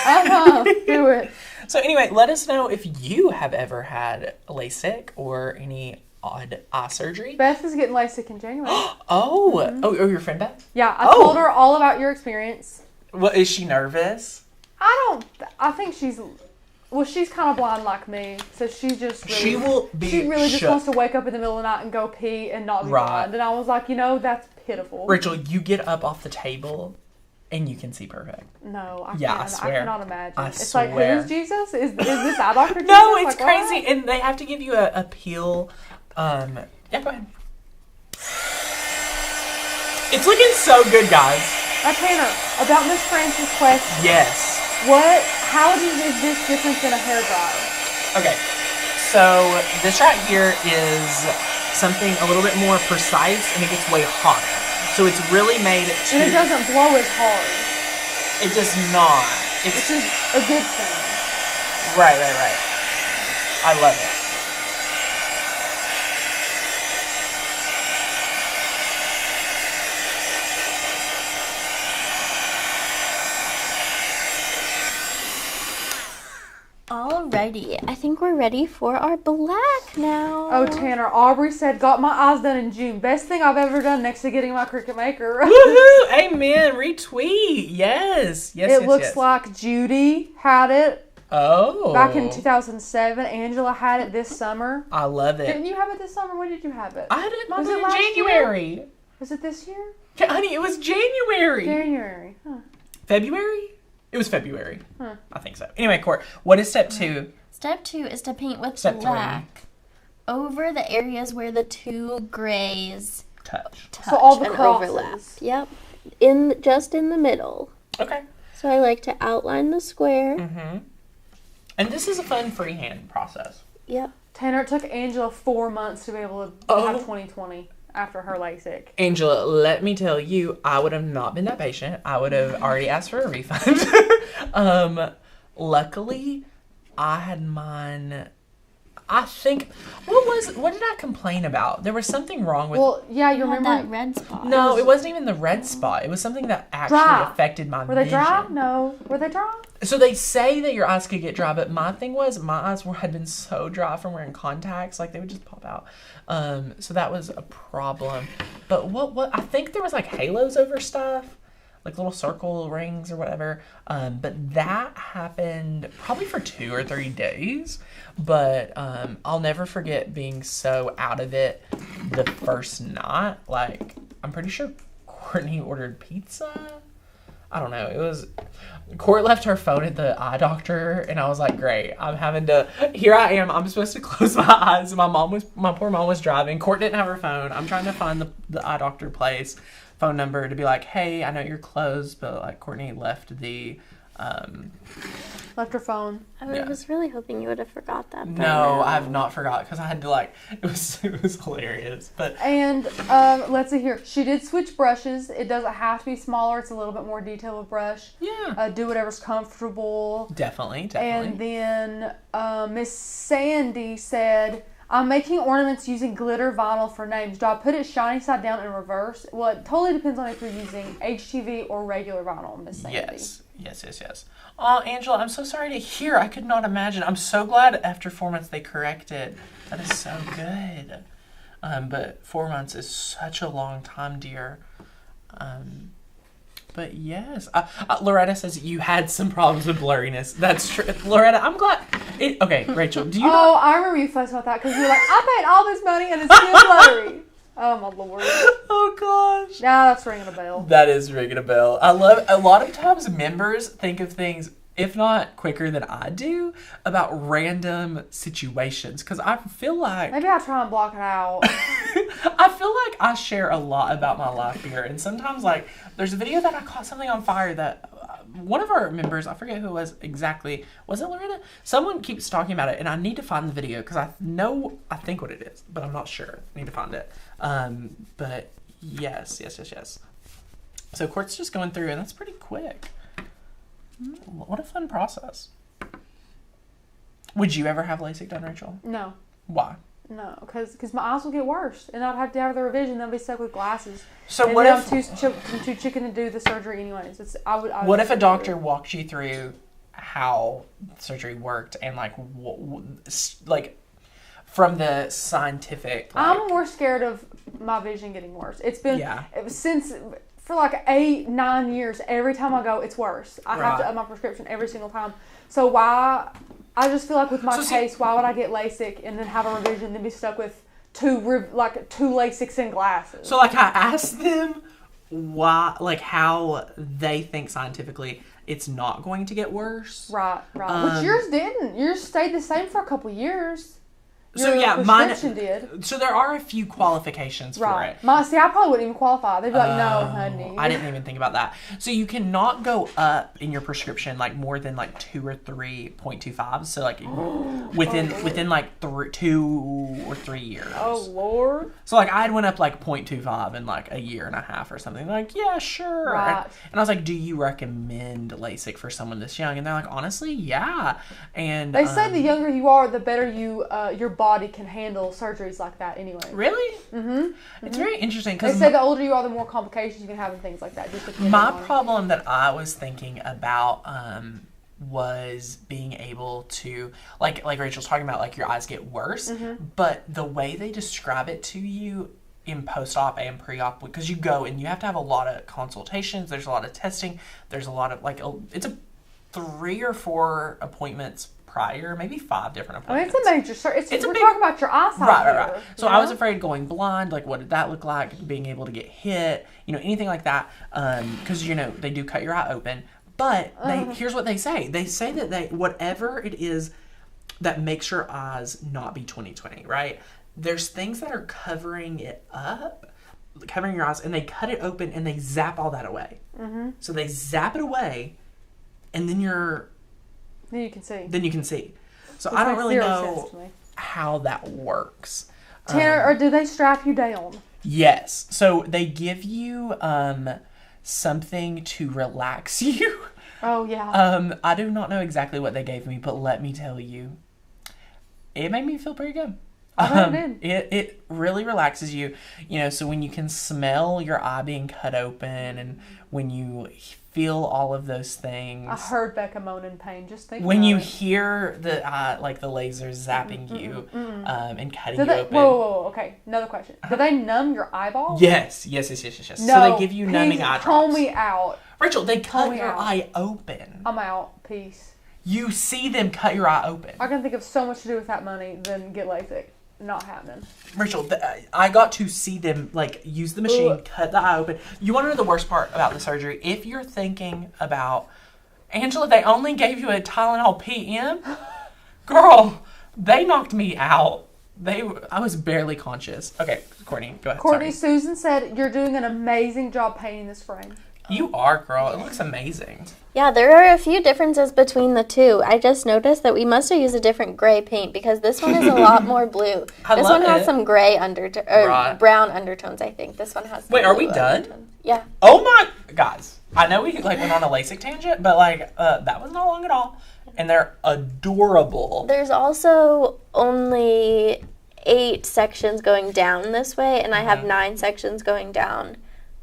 Do it.
So anyway, let us know if you have ever had LASIK or any odd eye surgery.
Beth is getting LASIK in January.
Oh, your friend Beth?
Yeah, I told her all about your experience.
Well, is she nervous?
I think she's kind of blind like me, so she just really just wants to wake up in the middle of the night and go pee and not be blind. And I was like, that's pitiful.
Rachel, you get up off the table and you can see perfect.
No, I
can't.
I swear. I cannot imagine. It's
swear.
like, who is Jesus? Is this eye doctor Jesus?
No, it's
like,
crazy.
what?
And they have to give you a peel. Yeah, go ahead. It's looking so good, guys.
Tanner, about Miss Frances' question.
Yes.
How is this different than a hairdryer?
Okay, so this right here is something a little bit more precise, and it gets way hotter. So it's really made to...
And it doesn't blow as hard.
It does not.
Which is a good thing.
Right. I love it.
Alrighty, I think we're ready for our black now.
Oh, Tanner, Aubrey said, got my eyes done in June. Best thing I've ever done next to getting my Cricut Maker.
Woohoo! Amen. Retweet. Yes.
It looks like Judy had it.
Oh.
Back in 2007. Angela had it this summer.
I love it.
Didn't you have it this summer? When did you have it?
I had it
Was it
in
last
January.
Year? Was it this year?
Honey, it was January.
January. Huh.
February? It was February. I think so. Anyway, Court, what is step 2?
Step 2 is to paint with
Step
black over the areas where the two grays
touch.
So all the
and
crosses.
overlap. Yep. Just in the middle.
Okay.
So I like to outline the square.
Mm-hmm. And this is a fun freehand process.
Yep.
Tanner, it took Angela 4 months to be able to have 20/20 after her LASIK.
Angela, let me tell you, I would have not been that patient. I would have already asked for a refund. Luckily, I had mine, I think, what did I complain about? There was something wrong with.
Well, yeah, you
You had
remember?
that red spot.
No, it wasn't even the red spot. It was something that actually
Dry.
affected my
Were they
vision.
dry? No. Were they dry?
So they say that your eyes could get dry, but my thing was my eyes had been so dry from wearing contacts, like they would just pop out. So that was a problem. But what I think there was like halos over stuff, like little circle rings or whatever. But that happened probably for 2 or 3 days. But I'll never forget being so out of it the first night. Like, I'm pretty sure Courtney ordered pizza. I don't know. It was, Court left her phone at the eye doctor, and I was like, great. I'm having to, here I am. I'm supposed to close my eyes. My poor mom was driving. Court didn't have her phone. I'm trying to find the eye doctor place phone number to be like, hey, I know you're closed, but like Courtney left
Left her phone.
I was really hoping you would have forgot that.
No, I have not forgot because I had to like, it was hilarious. But
And let's see here. She did switch brushes. It doesn't have to be smaller. It's a little bit more detailed with brush.
yeah,
Do whatever's comfortable.
definitely.
And then Miss Sandy said, I'm making ornaments using glitter vinyl for names. Do I put it shiny side down in reverse? Well, it totally depends on if you're using HTV or regular vinyl, Miss Sandy.
Yes. Oh, Angela, I'm so sorry to hear. I could not imagine. I'm so glad after 4 months they corrected. That is so good. But 4 months is such a long time, dear. But yes, Loretta says you had some problems with blurriness. That's true. Loretta, I'm glad. Okay, Rachel, do you know?
I remember you fussing about that because you were like, I paid all this money and it's still blurry. Oh, my Lord.
Oh, gosh.
Now that's ringing a bell.
That is ringing a bell. I love, a lot of times members think of things, if not quicker than I do, about random situations. Because I feel like,
Maybe I'll try and block it out.
I feel like I share a lot about my life here. And sometimes, like, there's a video that I caught something on fire that one of our members, I forget who it was exactly, was it Loretta? Someone keeps talking about it, and I need to find the video because I think what it is, but I'm not sure. I need to find it. But yes. So Court's just going through, and that's pretty quick. What a fun process. Would you ever have LASIK done, Rachel?
No.
Why?
No, because my eyes will get worse, and I'd have to have the revision. They'll be stuck with glasses.
So
and
what
then
if
I'm too chicken to do the surgery anyways?
what if a doctor walked you through how surgery worked and like from the scientific? Like,
I'm more scared of my vision getting worse. It's been for like 8-9 years. Every time I go, it's worse. I have to up my prescription every single time. So why? I just feel like with my case, why would I get LASIK and then have a revision and then be stuck with two LASIKs and glasses?
So like I asked them why, like how they think scientifically it's not going to get worse.
Right. Which yours didn't. Yours stayed the same for a couple years.
So
Your
mine
prescription did.
So there are a few qualifications for it.
See, I probably wouldn't even qualify. They'd be like, no, honey.
I didn't even think about that. So you cannot go up in your prescription like more than like 2 or 3.25. So like within like 2 or 3 years.
Oh Lord.
So like I went up like 0.25 in like a year and a half or something. Like, yeah, sure.
Right.
And I was like, do you recommend LASIK for someone this young? And they're like, honestly, yeah. And
They say the younger you are, the better your body can handle surgeries like that anyway.
Really? Mm-hmm. It's very interesting
They
because
say the older you are, the more complications you can have and things like that. Just
my problem that I was thinking about was being able to like Rachel's talking about, like your eyes get worse, but the way they describe it to you in post-op and pre-op, because you go and you have to have a lot of consultations, there's a lot of testing, there's a lot of it's a 3 or 4 appointments prior, maybe 5 different appointments.
It's a major surgery. We're talking about your eyesight.
Right. So I was afraid going blind. Like, what did that look like? Being able to get hit, anything like that. Because they do cut your eye open. But here's what they say. They say that whatever it is that makes your eyes not be 20/20, right? There's things that are covering it up, covering your eyes, and they cut it open and they zap all that away. Mm-hmm. So they zap it away, and then
Then you can see.
So I don't really know how that works.
Tanner, or do they strap you down?
Yes. So they give you something to relax you.
Oh, yeah.
I do not know exactly what they gave me, but let me tell you, it made me feel pretty good.
I bet it did.
It really relaxes you, so when you can smell your eye being cut open and when you feel all of those things.
I heard Becca moan in pain just thinking
when you
about it.
hear the the lasers zapping you and cutting you open.
Whoa, okay. Another question. Do they numb your eyeballs?
Yes.
No,
So they give you numbing eye drops.
Call me out.
Rachel, they cut
me
your
out.
eye open.
I'm out. Peace.
You see them cut your eye open.
I can think of so much to do with that money than get LASIK. Not happening.
Rachel, I got to see them, use the machine, cut the eye open. You want to know the worst part about the surgery? If you're thinking about, Angela, they only gave you a Tylenol PM? Girl, they knocked me out. I was barely conscious. Okay, Courtney, go ahead.
Courtney,
Sorry.
Susan said you're doing an amazing job painting this frame.
You are, girl. It looks amazing.
Yeah, there are a few differences between the two. I just noticed that we must have used a different gray paint because this one is a lot more blue.
I
This
love
one has
it.
some gray
Right.
brown undertones, I think. This one has some
Wait, are we
blue
done?
undertones. Yeah.
Oh my, guys. I know we went on a LASIK tangent, but that was not long at all. And they're adorable.
There's also only 8 sections going down this way, and I have 9 sections going down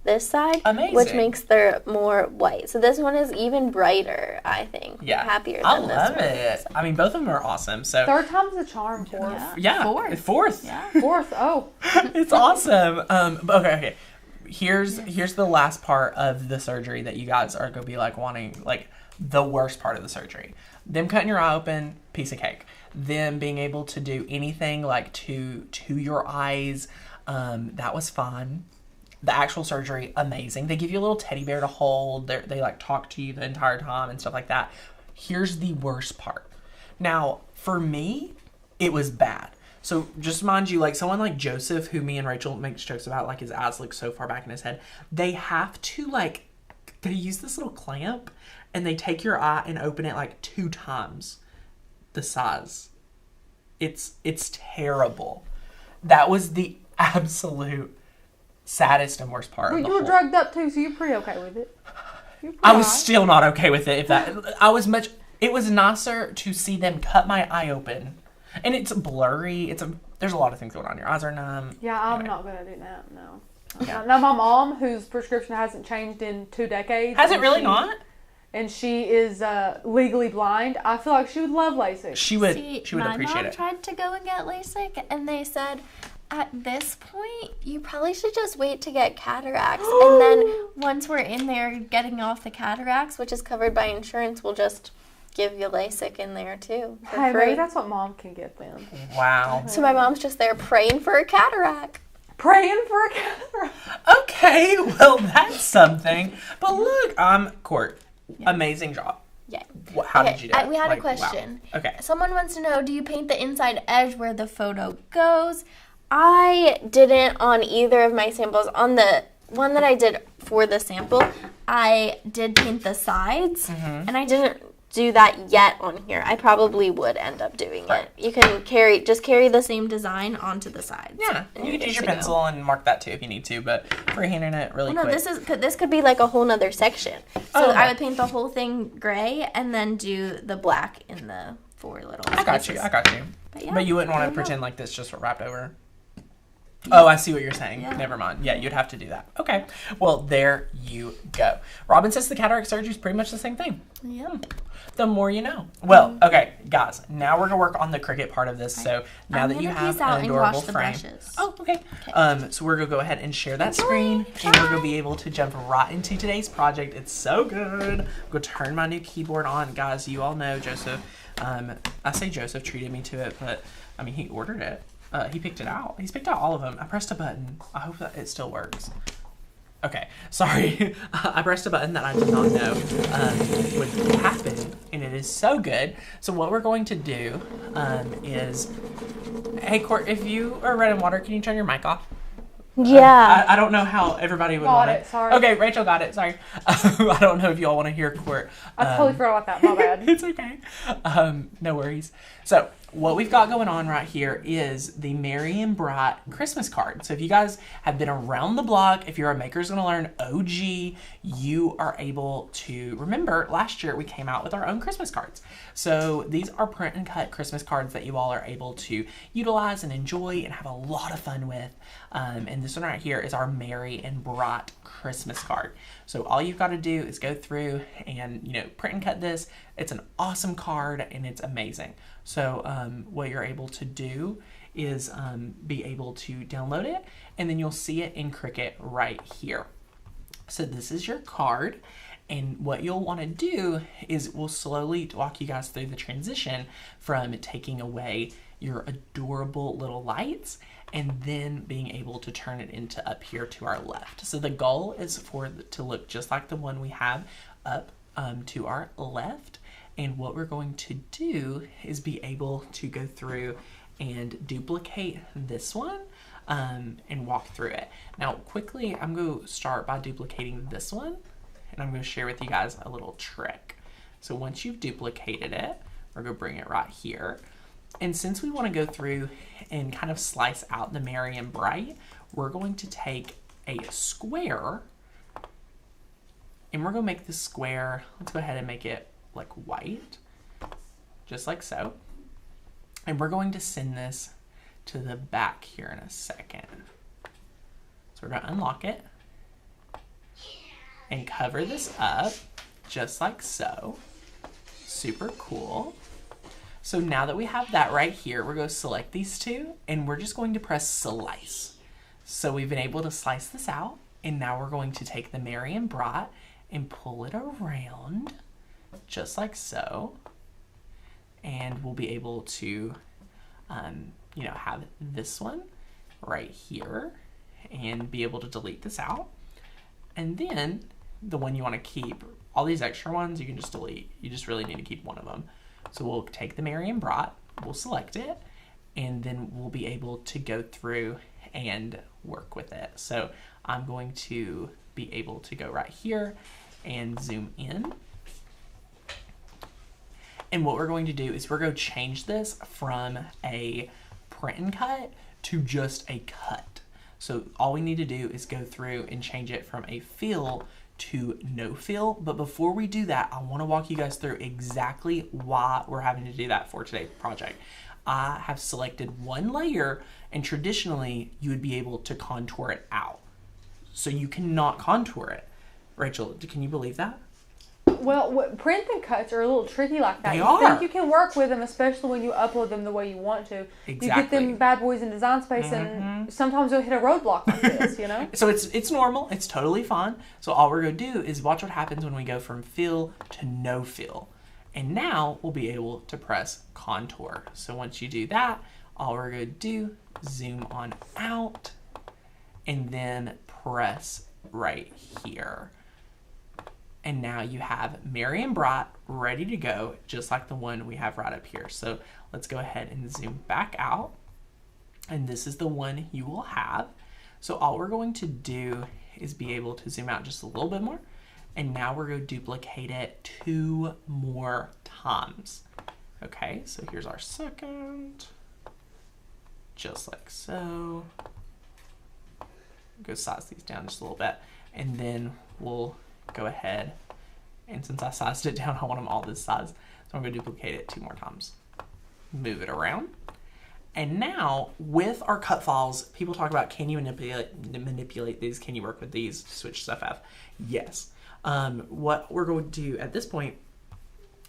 this side,
Amazing.
which makes them more white. So this one is even brighter, I think.
Yeah.
Happier than
I
this
love
one.
it. I mean, both of them are awesome. So,
Third time's the charm, fourth.
yeah. Fourth.
Yeah.
Fourth, oh.
It's awesome. But okay. Here's the last part of the surgery that you guys are gonna be wanting, the worst part of the surgery. Them cutting your eye open, piece of cake. Them being able to do anything to your eyes, that was fun. The actual surgery, amazing. They give you a little teddy bear to hold. They talk to you the entire time and stuff like that. Here's the worst part. Now, for me, it was bad. So just mind you, someone like Joseph, who me and Rachel makes jokes about, his eyes look so far back in his head, they have to, they use this little clamp and they take your eye and open it 2 times the size. It's terrible. That was the absolute saddest and worst part.
Well,
of the
you were
whole.
drugged up too, so you're pretty okay with it. You're pretty
I was
alright.
still not okay with it. It was nicer to see them cut my eye open, and it's blurry. There's a lot of things going on. Your eyes are numb.
Yeah, I'm
Anyway.
not gonna do that. No.
Yeah.
Now my mom, whose prescription hasn't changed in 2 decades,
Has it
and
really not?
and she is legally blind. I feel like she would love LASIK.
She would.
See,
She would
my
appreciate
mom
it.
tried to go and get LASIK, and they said,
At this point, you probably should just wait to get cataracts. And then once we're in there getting off the cataracts, which is covered by insurance, we'll just give you LASIK in there too. For
Hey,
free.
maybe that's what mom can get then.
Wow.
So my mom's just there praying for a cataract.
Praying for a cataract.
Okay. Well, that's something. But look, Court. Amazing job.
Yeah.
How did you do it?
We had a
Wow.
question.
Okay.
Someone wants to know, do you paint the inside edge where the photo goes? I didn't on either of my samples. On the one that I did for the sample, I did paint the sides, and I didn't do that yet on here. I probably would end up doing it. You can carry the same design onto the sides.
Yeah.
and
You
you're
could use
good
your
to go.
pencil and mark that too if you need to, but freehanding it really
No,
quick.
this could be like a whole nother section. So
Oh, okay.
I would paint the whole thing gray and then do the black in the 4 little
I got you.
But, yeah,
But you wouldn't want
I
to
don't know.
pretend like this just wrapped over. Oh, I see what you're saying.
Yeah.
Never mind. Yeah, you'd have to do that. Okay. Well, there you go. Robin says the cataract surgery is pretty much the same thing.
yeah.
The more you know. Well, okay, guys. Now we're gonna work on the Cricut part of this. So now
I'm
that you
gonna
have
piece out
an
and
adorable
wash the
frame.
brushes.
Oh, okay. So we're gonna go ahead and share that screen, and we're gonna be able to jump right into today's project. It's so good. I'm gonna turn my new keyboard on, guys. You all know Joseph. I say Joseph treated me to it, but I mean he ordered it. He picked it out. He's picked out all of them. I pressed a button. I hope that it still works. Okay, sorry. I pressed a button that I did not know would happen, and it is so good. So what we're going to do is, hey Court, if you are red in water, can you turn your mic off?
Yeah.
I don't know how everybody would
Got
want
it,
it.
sorry.
Okay, Rachel got it. Sorry. I don't know if you all want to hear Court.
I totally forgot about that. My bad.
It's okay. No worries. So what we've got going on right here is the Merry and Bright Christmas card. So if you guys have been around the block, if you're a Maker's Gonna Learn OG, you are able to remember last year we came out with our own Christmas cards. So these are print and cut Christmas cards that you all are able to utilize and enjoy and have a lot of fun with. And this one right here is our Merry and Bright Christmas card. So all you've got to do is go through and, you know, print and cut this. It's an awesome card and it's amazing. So what you're able to do is be able to download it, and then you'll see it in Cricut right here. So this is your card, and what you'll want to do is we'll slowly walk you guys through the transition from taking away your adorable little lights and then being able to turn it into up here to our left. So the goal is for it to look just like the one we have up to our left. And what we're going to do is be able to go through and duplicate this one and walk through it. Now, quickly, I'm going to start by duplicating this one, and I'm going to share with you guys a little trick. So once you've duplicated it, we're going to bring it right here. And since we want to go through and kind of slice out the Merry and Bright, we're going to take a square, and we're going to make this square, let's go ahead and make it like white, just like so. And we're going to send this to the back here in a second. So we're going to unlock it and cover this up just like so. Super cool. So now that we have that right here, we're going to select these two and we're just going to press slice. So we've been able to slice this out, and now we're going to take the Merry and Bright and pull it around just like so, and we'll be able to you know, have this one right here and be able to delete this out. And then the one you want to keep, all these extra ones you can just delete. You just really need to keep one of them. So we'll take the Merry and Bright, we'll select it, and then we'll be able to go through and work with it. So I'm going to be able to go right here and zoom in. And what we're going to do is we're going to change this from a print and cut to just a cut. So all we need to do is go through and change it from a fill to no fill. But before we do that, I want to walk you guys through exactly why we're having to do that for today's project. I have selected one layer, and traditionally you would be able to contour it out. So you cannot contour it. Rachel, can you believe that?
Well, print and cuts are a little tricky like that.
They
you
are.
think you can work with them, especially when you upload them the way you want to.
Exactly.
You get them bad boys in Design Space, and sometimes you'll hit a roadblock like this, you know?
So it's normal. It's totally fine. So all we're going to do is watch what happens when we go from fill to no fill. And now we'll be able to press contour. So once you do that, all we're going to do, zoom on out, and then press right here. And now you have Merry and Bright ready to go, just like the one we have right up here. So let's go ahead and zoom back out. And this is the one you will have. So all we're going to do is be able to zoom out just a little bit more. And now we're going to duplicate it 2 more times. Okay, so here's our second. Just like so. Go size these down just a little bit. And then we'll go ahead, and since I sized it down, I want them all this size, so I'm going to duplicate it 2 more times. Move it around. And now, with our cut files, people talk about, can you manipulate these? Can you work with these? Switch stuff out. Yes. What we're going to do at this point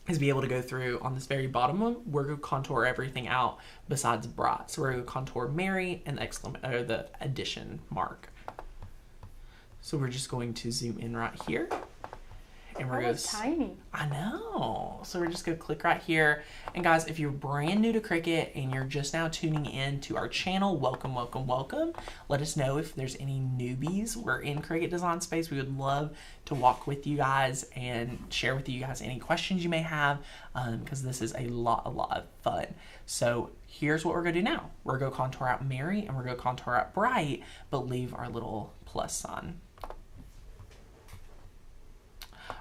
is be able to go through on this very bottom one, we're going to contour everything out besides Bright. So we're going to contour Merry and the addition mark. So we're just going to zoom in right here, and we're going to.
Tiny.
I know. So we're just going to click right here. And guys, if you're brand new to Cricut and you're just now tuning in to our channel, welcome, welcome, welcome. Let us know if there's any newbies. We're in Cricut Design Space. We would love to walk with you guys and share with you guys any questions you may have, because this is a lot of fun. So here's what we're going to do now. We're going to contour out Merry and we're going to contour out Bright, but leave our little plus sign.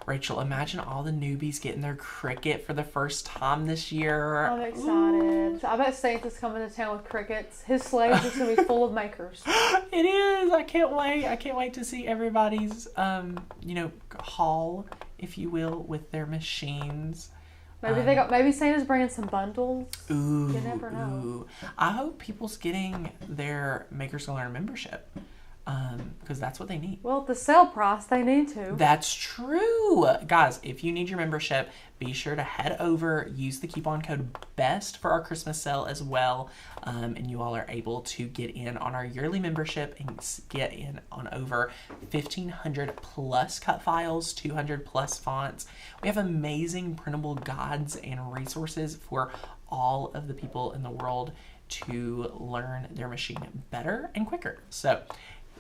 Rachel, imagine all the newbies getting their Cricut for the first time this year.
I'm excited. I bet Santa's coming to town with Cricuts. His sleigh is going to be full of makers.
It is. I can't wait. I can't wait to see everybody's, haul, if you will, with their machines.
Maybe Santa's bringing some bundles.
Ooh,
You never know.
Ooh. I hope people's getting their Makers Gonna Learn membership, because that's what they need.
Well, at the sale price, they need to.
That's true. Guys, if you need your membership, be sure to head over, use the coupon code BEST for our Christmas sale as well. And you all are able to get in on our yearly membership and get in on over 1,500 plus cut files, 200 plus fonts. We have amazing printable guides and resources for all of the people in the world to learn their machine better and quicker. So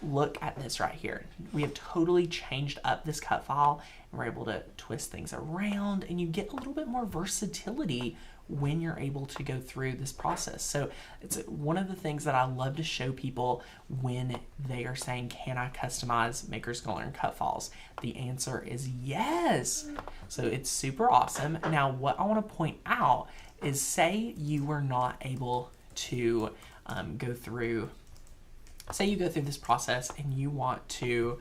look at this right here. We have totally changed up this cut file, and we're able to twist things around, and you get a little bit more versatility when you're able to go through this process. So it's one of the things that I love to show people when they are saying, can I customize Makers Gonna Learn cut files? The answer is yes. So it's super awesome. Now, what I want to point out is, say you were not able to go through this process and you want to,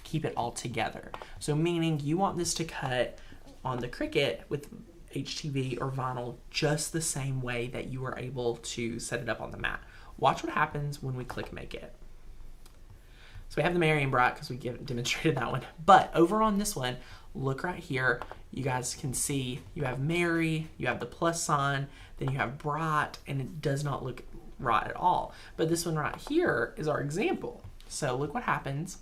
keep it all together. So meaning you want this to cut on the Cricut with HTV or vinyl just the same way that you were able to set it up on the mat. Watch what happens when we click Make It. So we have the Mary and Bright because we demonstrated that one. But over on this one, look right here. You guys can see you have Mary, you have the plus sign, then you have Bright, and it does not look right at all. But this one right here is our example. So look what happens.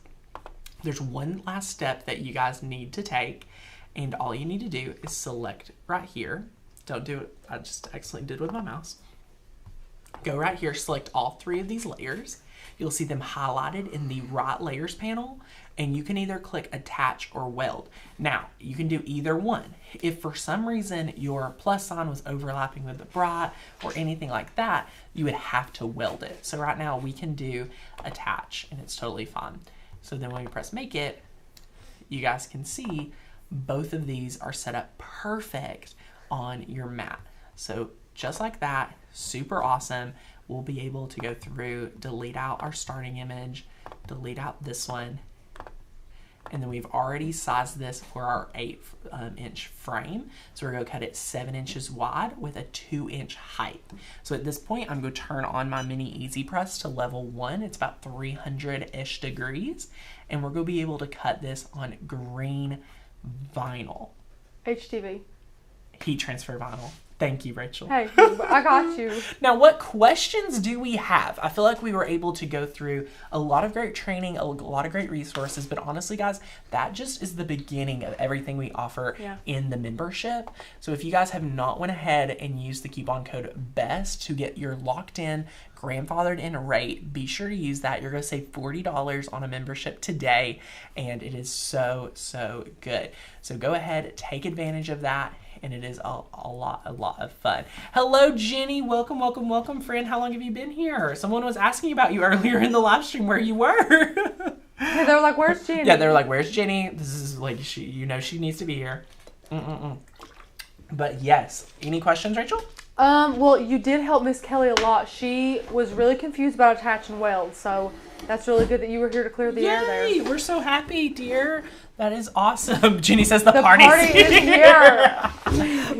There's one last step that you guys need to take, and all you need to do is select right here. Don't do it. I just accidentally did with my mouse. Go right here, select all 3 of these layers. You'll see them highlighted in the right layers panel, and you can either click attach or weld. Now, you can do either one. If for some reason your plus sign was overlapping with the Bright or anything like that, you would have to weld it. So right now we can do attach, and it's totally fine. So then when we press Make It, you guys can see both of these are set up perfect on your mat. So just like that, super awesome. We'll be able to go through, delete out our starting image, delete out this one, and then we've already sized this for our 8-inch frame. So we're gonna cut it 7 inches wide with a 2-inch height. So at this point, I'm gonna turn on my mini Easy Press to level 1. It's about 300-ish degrees, and we're gonna be able to cut this on green vinyl.
HTV.
Heat transfer vinyl. Thank you, Rachel.
Hey, I got you.
Now, what questions do we have? I feel like we were able to go through a lot of great training, a lot of great resources, but honestly, guys, that just is the beginning of everything we offer in the membership. So if you guys have not went ahead and used the coupon code BEST to get your locked in, grandfathered in rate, be sure to use that. You're going to save $40 on a membership today, and it is so, so good. So go ahead, take advantage of that. And it is a lot of fun. Hello, Jenny. Welcome, welcome, welcome, friend. How long have you been here? Someone was asking about you earlier in the live stream where you were.
Yeah, they were like, where's Jenny?
Yeah, they were like, where's Jenny? This is like, she needs to be here. But yes, any questions, Rachel?
Well, you did help Miss Kelly a lot. She was really confused about attach and weld, so that's really good that you were here to clear the air there.
Yay, we're so happy, dear. That is awesome. Jenny says the party
is here.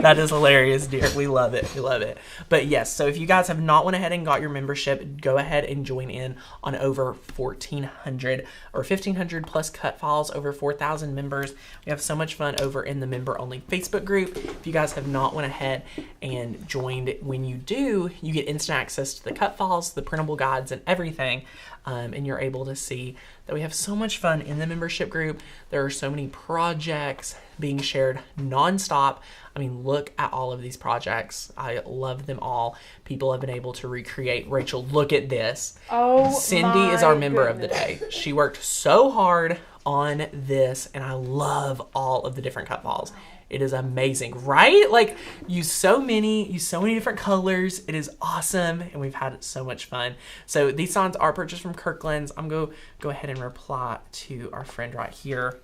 That is hilarious, dear. We love it. We love it. But yes, so if you guys have not went ahead and got your membership, go ahead and join in on over 1,400 or 1,500 plus cut files, over 4,000 members. We have so much fun over in the member-only Facebook group. If you guys have not went ahead and joined, when you do, you get instant access to the cut files, the printable guides, and everything. And you're able to see that we have so much fun in the membership group. There are so many projects being shared nonstop. I mean, look at all of these projects. I love them all. People have been able to recreate. Rachel, look at this.
Oh,
Cindy is our member of the day. She worked so hard on this, and I love all of the different cut files. It is amazing, right? Like, use so many different colors. It is awesome, and we've had so much fun. So these signs are purchased from Kirkland's. I'm going to go ahead and reply to our friend right here.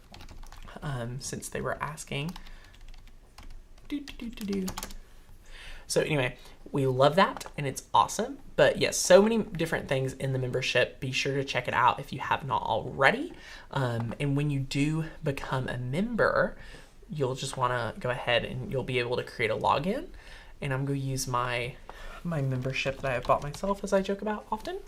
since they were asking. So anyway, we love that and it's awesome. But yes, so many different things in the membership. Be sure to check it out if you have not already. And when you do become a member, you'll just want to go ahead and you'll be able to create a login. And I'm going to use my membership that I have bought myself, as I joke about often.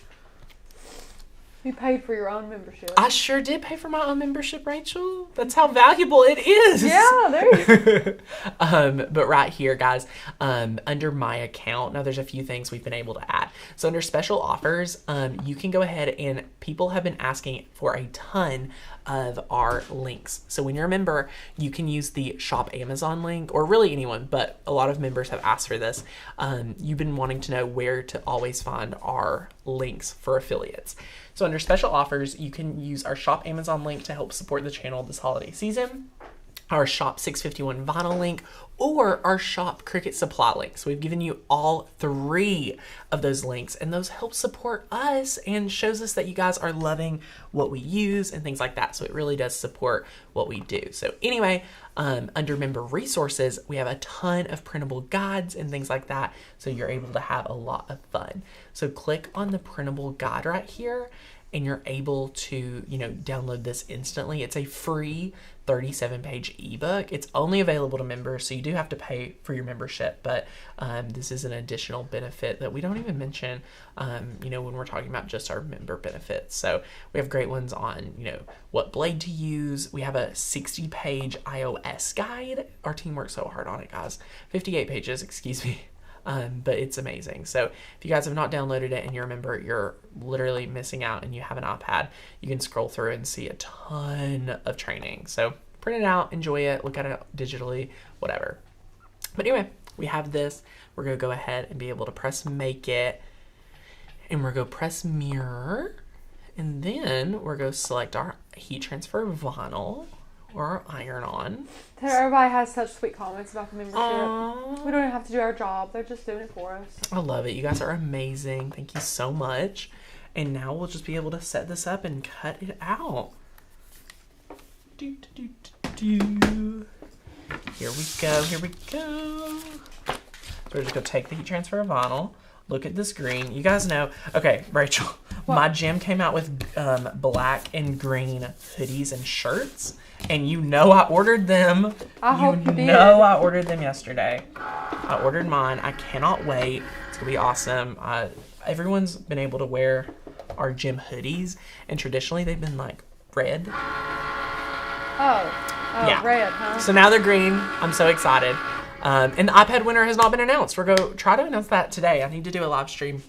You paid for your own membership.
I sure did pay for my own membership, Rachel. That's how valuable it is.
Yeah, there you go.
But right here, guys, under my account, now there's a few things we've been able to add. So under special offers, you can go ahead and people have been asking for a ton of our links. So when you're a member, you can use the Shop Amazon link, or really anyone, but a lot of members have asked for this. You've been wanting to know where to always find our links for affiliates. So under special offers, you can use our Shop Amazon link to help support the channel this holiday season, our Shop 651 vinyl link, or our Shop Cricut supply link. So we've given you all 3 of those links, and those help support us and shows us that you guys are loving what we use and things like that. So it really does support what we do. So anyway, under member resources, we have a ton of printable guides and things like that. So you're able to have a lot of fun. So click on the printable guide right here, and you're able to, download this instantly. It's a free 37-page ebook. It's only available to members, so you do have to pay for your membership, but this is an additional benefit that we don't even mention, when we're talking about just our member benefits. So we have great ones on, what blade to use. We have a 60-page iOS guide. Our team worked so hard on it, guys. 58 pages, excuse me. But it's amazing. So if you guys have not downloaded it and you're a member, you're literally missing out, and you have an iPad, you can scroll through and see a ton of training. So print it out, enjoy it, look at it digitally, whatever. But anyway, we have this. We're going to go ahead and be able to press make it, and we're going to press mirror, and then we're going to select our heat transfer vinyl or our iron on.
Everybody has such sweet comments about the membership.
Aww.
We don't even have to do our job. They're just doing it for us.
I love it. You guys are amazing. Thank you so much. And now we'll just be able to set this up and cut it out. Here we go. Here we go. So we're just going to take the heat transfer vinyl. Look at this green. You guys know. Okay, Rachel. What? My gym came out with black and green hoodies and shirts. And I ordered them.
I hope you did.
I ordered them yesterday. I ordered mine. I cannot wait. It's going to be awesome. Everyone's been able to wear our gym hoodies. And traditionally, they've been like red.
Oh, yeah. Red, huh?
So now they're green. I'm so excited. And the iPad winner has not been announced. We're going to try to announce that today. I need to do a live stream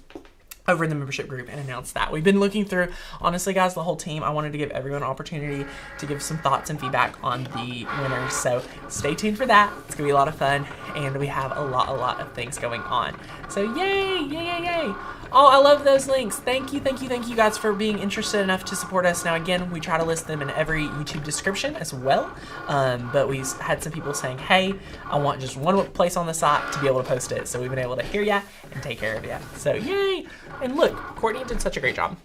over in the membership group and announce that. We've been looking through, honestly guys, the whole team. I wanted to give everyone an opportunity to give some thoughts and feedback on the winners. So stay tuned for that. It's gonna be a lot of fun, and we have a lot of things going on. So yay. Oh, I love those links. Thank you guys for being interested enough to support us. Now again, we try to list them in every YouTube description as well. But we had some people saying, hey, I want just one place on the site to be able to post it. So we've been able to hear ya and take care of ya. So yay. And look, Courtney did such a great job.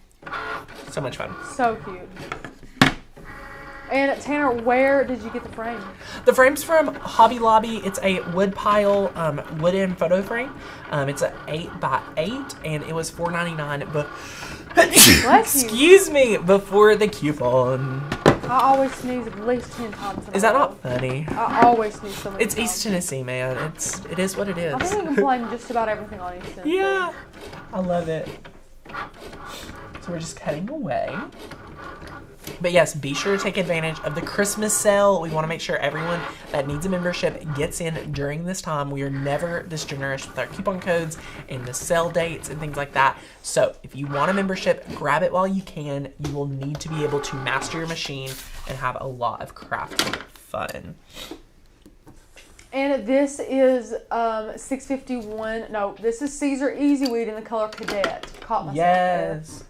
So much fun.
So cute. And Tanner, where did you get the frame?
The frame's from Hobby Lobby. It's a wood pile, wooden photo frame. It's an 8x8, and it was $4.99. Excuse me, before the coupon.
I always sneeze at least 10 times.
Is that not funny?
I always sneeze so many
times. It's East Tennessee, man. It is what it is.
I think we can blame just about everything on East Tennessee.
Yeah, I love it. So we're just cutting away. But yes, be sure to take advantage of the Christmas sale. We want to make sure everyone that needs a membership gets in during this time. We are never this generous with our coupon codes and the sale dates and things like that. So if you want a membership, grab it while you can. You will need to be able to master your machine and have a lot of crafting fun.
And this is 651. No, this is Caesar Easy Weed in the color Cadet. Caught myself
yes. There.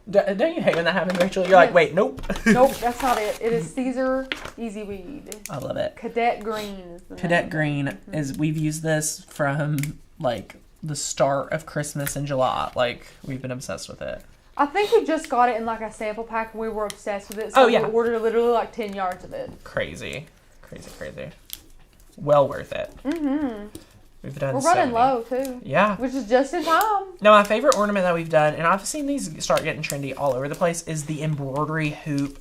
Don't you hate when that happens, Rachel? You're like, wait, nope.
Nope, that's not it. It is Caesar Easy Weed.
I love it.
Cadet Green is the
Cadet
name.
Green is, we've used this from like the start of Christmas in July. Like, we've been obsessed with it.
I think we just got it in like a sample pack and we were obsessed with it. So we ordered literally like 10 yards of it.
Crazy. Well worth it.
Mm-hmm.
We're
running low too.
Yeah.
Which is just in time.
Now my favorite ornament that we've done, and I've seen these start getting trendy all over the place, is the embroidery hoop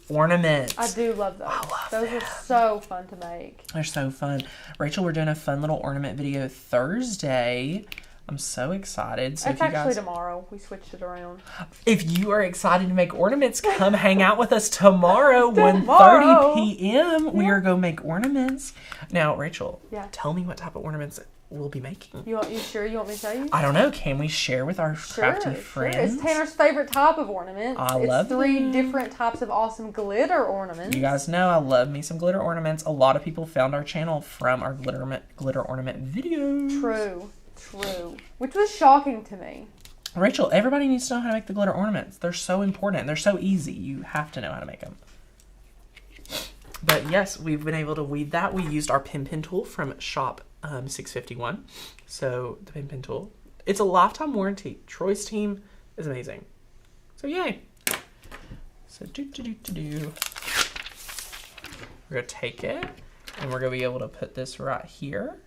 ornaments.
I do love those.
I love
those
them.
are so fun to make.
They're so fun. Rachel, we're doing a fun little ornament video Thursday. I'm so excited. So
it's actually tomorrow. We switched it around.
If you are excited to make ornaments, come hang out with us tomorrow, 1:30 p.m. We are going to make ornaments. Now, Rachel, tell me what type of ornaments we'll be making.
You sure you want me to tell you?
I don't know. Can we share with our crafty friends?
It's Tanner's favorite type of ornament.
It's
3 different types of awesome glitter ornaments.
You guys know I love me some glitter ornaments. A lot of people found our channel from our glitter ornament videos.
True. Which was shocking to me.
Rachel, everybody needs to know how to make the glitter ornaments. They're so important. They're so easy. You have to know how to make them. But yes, we've been able to weave that. We used our pin tool from Shop 651. So the pin tool. It's a lifetime warranty. Troy's team is amazing. So yay. So we're going to take it and we're going to be able to put this right here.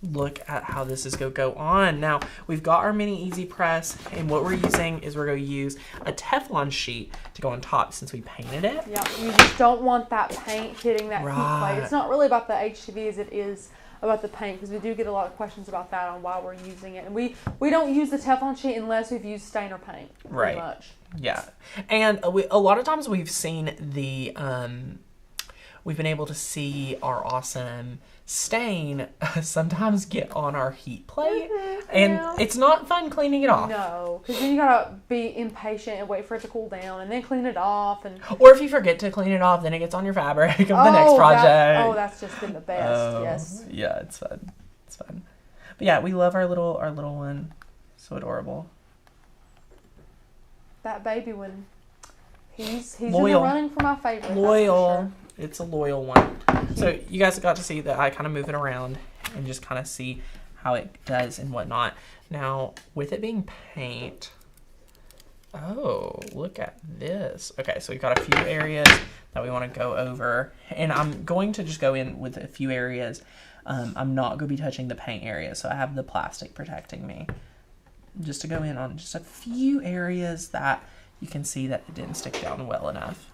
Look at how this is going to go on. Now, we've got our mini easy press, and what we're using is we're going to use a Teflon sheet to go on top since we painted it.
Yeah, you just don't want that paint hitting that heat plate. It's not really about the HTV as it is about the paint, because we do get a lot of questions about that on why we're using it. And we don't use the Teflon sheet unless we've used stain or paint, pretty much. Yeah,
and a lot of times we've seen the... we've been able to see our awesome stain sometimes get on our heat plate, and it's not fun cleaning it off.
No, because then you gotta be impatient and wait for it to cool down and then clean it off.
Or if you forget to clean it off, then it gets on your fabric of the next project.
That's just been the best. Yes.
Yeah, it's fun. But yeah, we love our little one. So adorable.
That baby one. He's
loyal.
In the running for my favorite.
Loyal. It's a loyal one. So you guys got to see that I kind of move it around and just kind of see how it does and whatnot. Now, with it being paint, look at this. Okay, so we've got a few areas that we want to go over, and I'm going to just go in with a few areas. I'm not going to be touching the paint area, so I have the plastic protecting me. Just to go in on just a few areas that you can see that it didn't stick down well enough.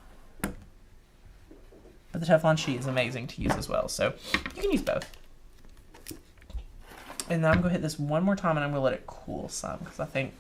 But the Teflon sheet is amazing to use as well, so you can use both. And then I'm going to hit this one more time, and I'm going to let it cool some, because I think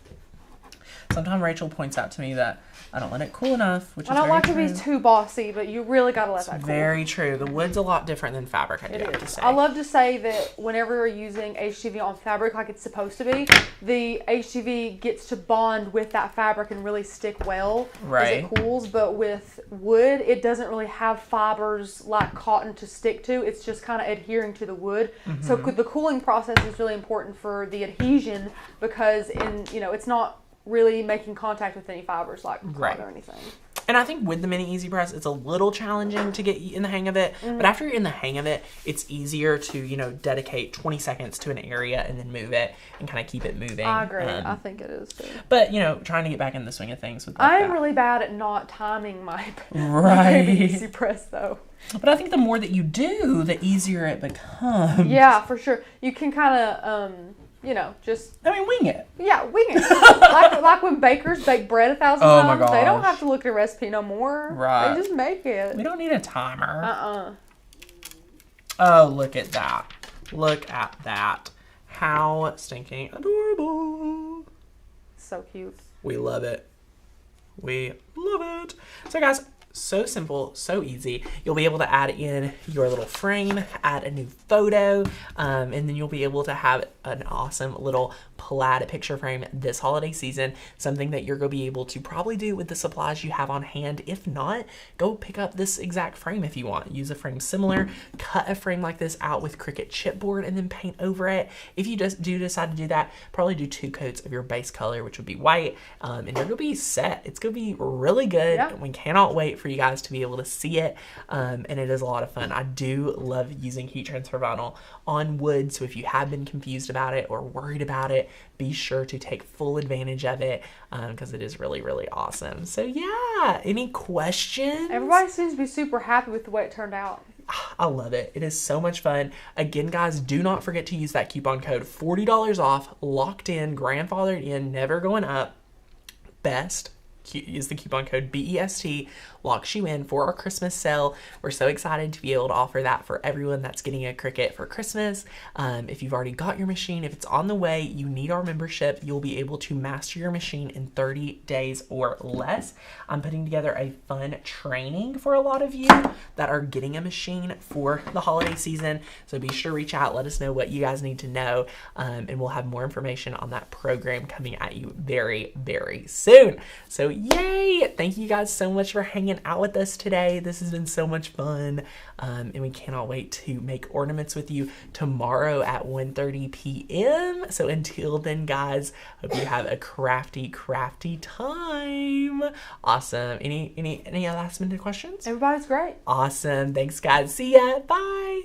sometimes Rachel points out to me that I don't let it cool enough, which is very true.
I don't like to be too bossy, but you really got to let that cool.
Very true. The wood's a lot different than fabric, I do have to say.
I love to say that whenever you're using HTV on fabric like it's supposed to be, the HTV gets to bond with that fabric and really stick well as it cools. But with wood, it doesn't really have fibers like cotton to stick to. It's just kind of adhering to the wood. So the cooling process is really important for the adhesion, because it's not really making contact with any fibers like cotton or anything.
And I think with the mini easy press, it's a little challenging to get in the hang of it. But after you're in the hang of it, it's easier to, dedicate 20 seconds to an area and then move it and kind of keep it moving.
I agree. I think it is too.
But, trying to get back in the swing of things with
I'm really bad at not timing my mini easy press though.
But I think the more that you do, the easier it becomes.
Yeah, for sure. You can kind of, just...
wing it.
Yeah, wing it. like when bakers bake bread 1,000 times.
My gosh.
They don't have to look at a recipe no more.
Right.
They just make it.
We don't need a timer. Oh, look at that. Look at that. How stinking adorable.
So cute.
We love it. We love it. So, guys, so simple, so easy. You'll be able to add in your little frame, add a new photo, and then you'll be able to have an awesome little plaid picture frame this holiday season, something that you're going to be able to probably do with the supplies you have on hand. If not, go pick up this exact frame if you want. Use a frame similar, cut a frame like this out with Cricut chipboard, and then paint over it. If you just do decide to do that, probably do 2 coats of your base color, which would be white, and you're going to be set. It's going to be really good.
Yeah.
We cannot wait for for you guys to be able to see it, and it is a lot of fun. I do love using heat transfer vinyl on wood, so if you have been confused about it or worried about it, be sure to take full advantage of it, because it is really, really awesome. So yeah, any questions?
Everybody seems to be super happy with the way it turned out.
I love it. It is so much fun. Again, guys, do not forget to use that coupon code. $40 off, locked in, grandfathered in, never going up. BEST. Use the coupon code BEST, locks you in for our Christmas sale. We're so excited to be able to offer that for everyone that's getting a Cricut for Christmas. If you've already got your machine, if it's on the way, you need our membership. You'll be able to master your machine in 30 days or less. I'm putting together a fun training for a lot of you that are getting a machine for the holiday season. So be sure to reach out, let us know what you guys need to know, and we'll have more information on that program coming at you very, very soon. So yay! Thank you guys so much for hanging out with us today. This has been so much fun, and we cannot wait to make ornaments with you tomorrow at 1:30 p.m. So until then, guys, hope you have a crafty time. Awesome. Any last minute questions?
Everybody's great.
Awesome. Thanks, guys. See ya. Bye.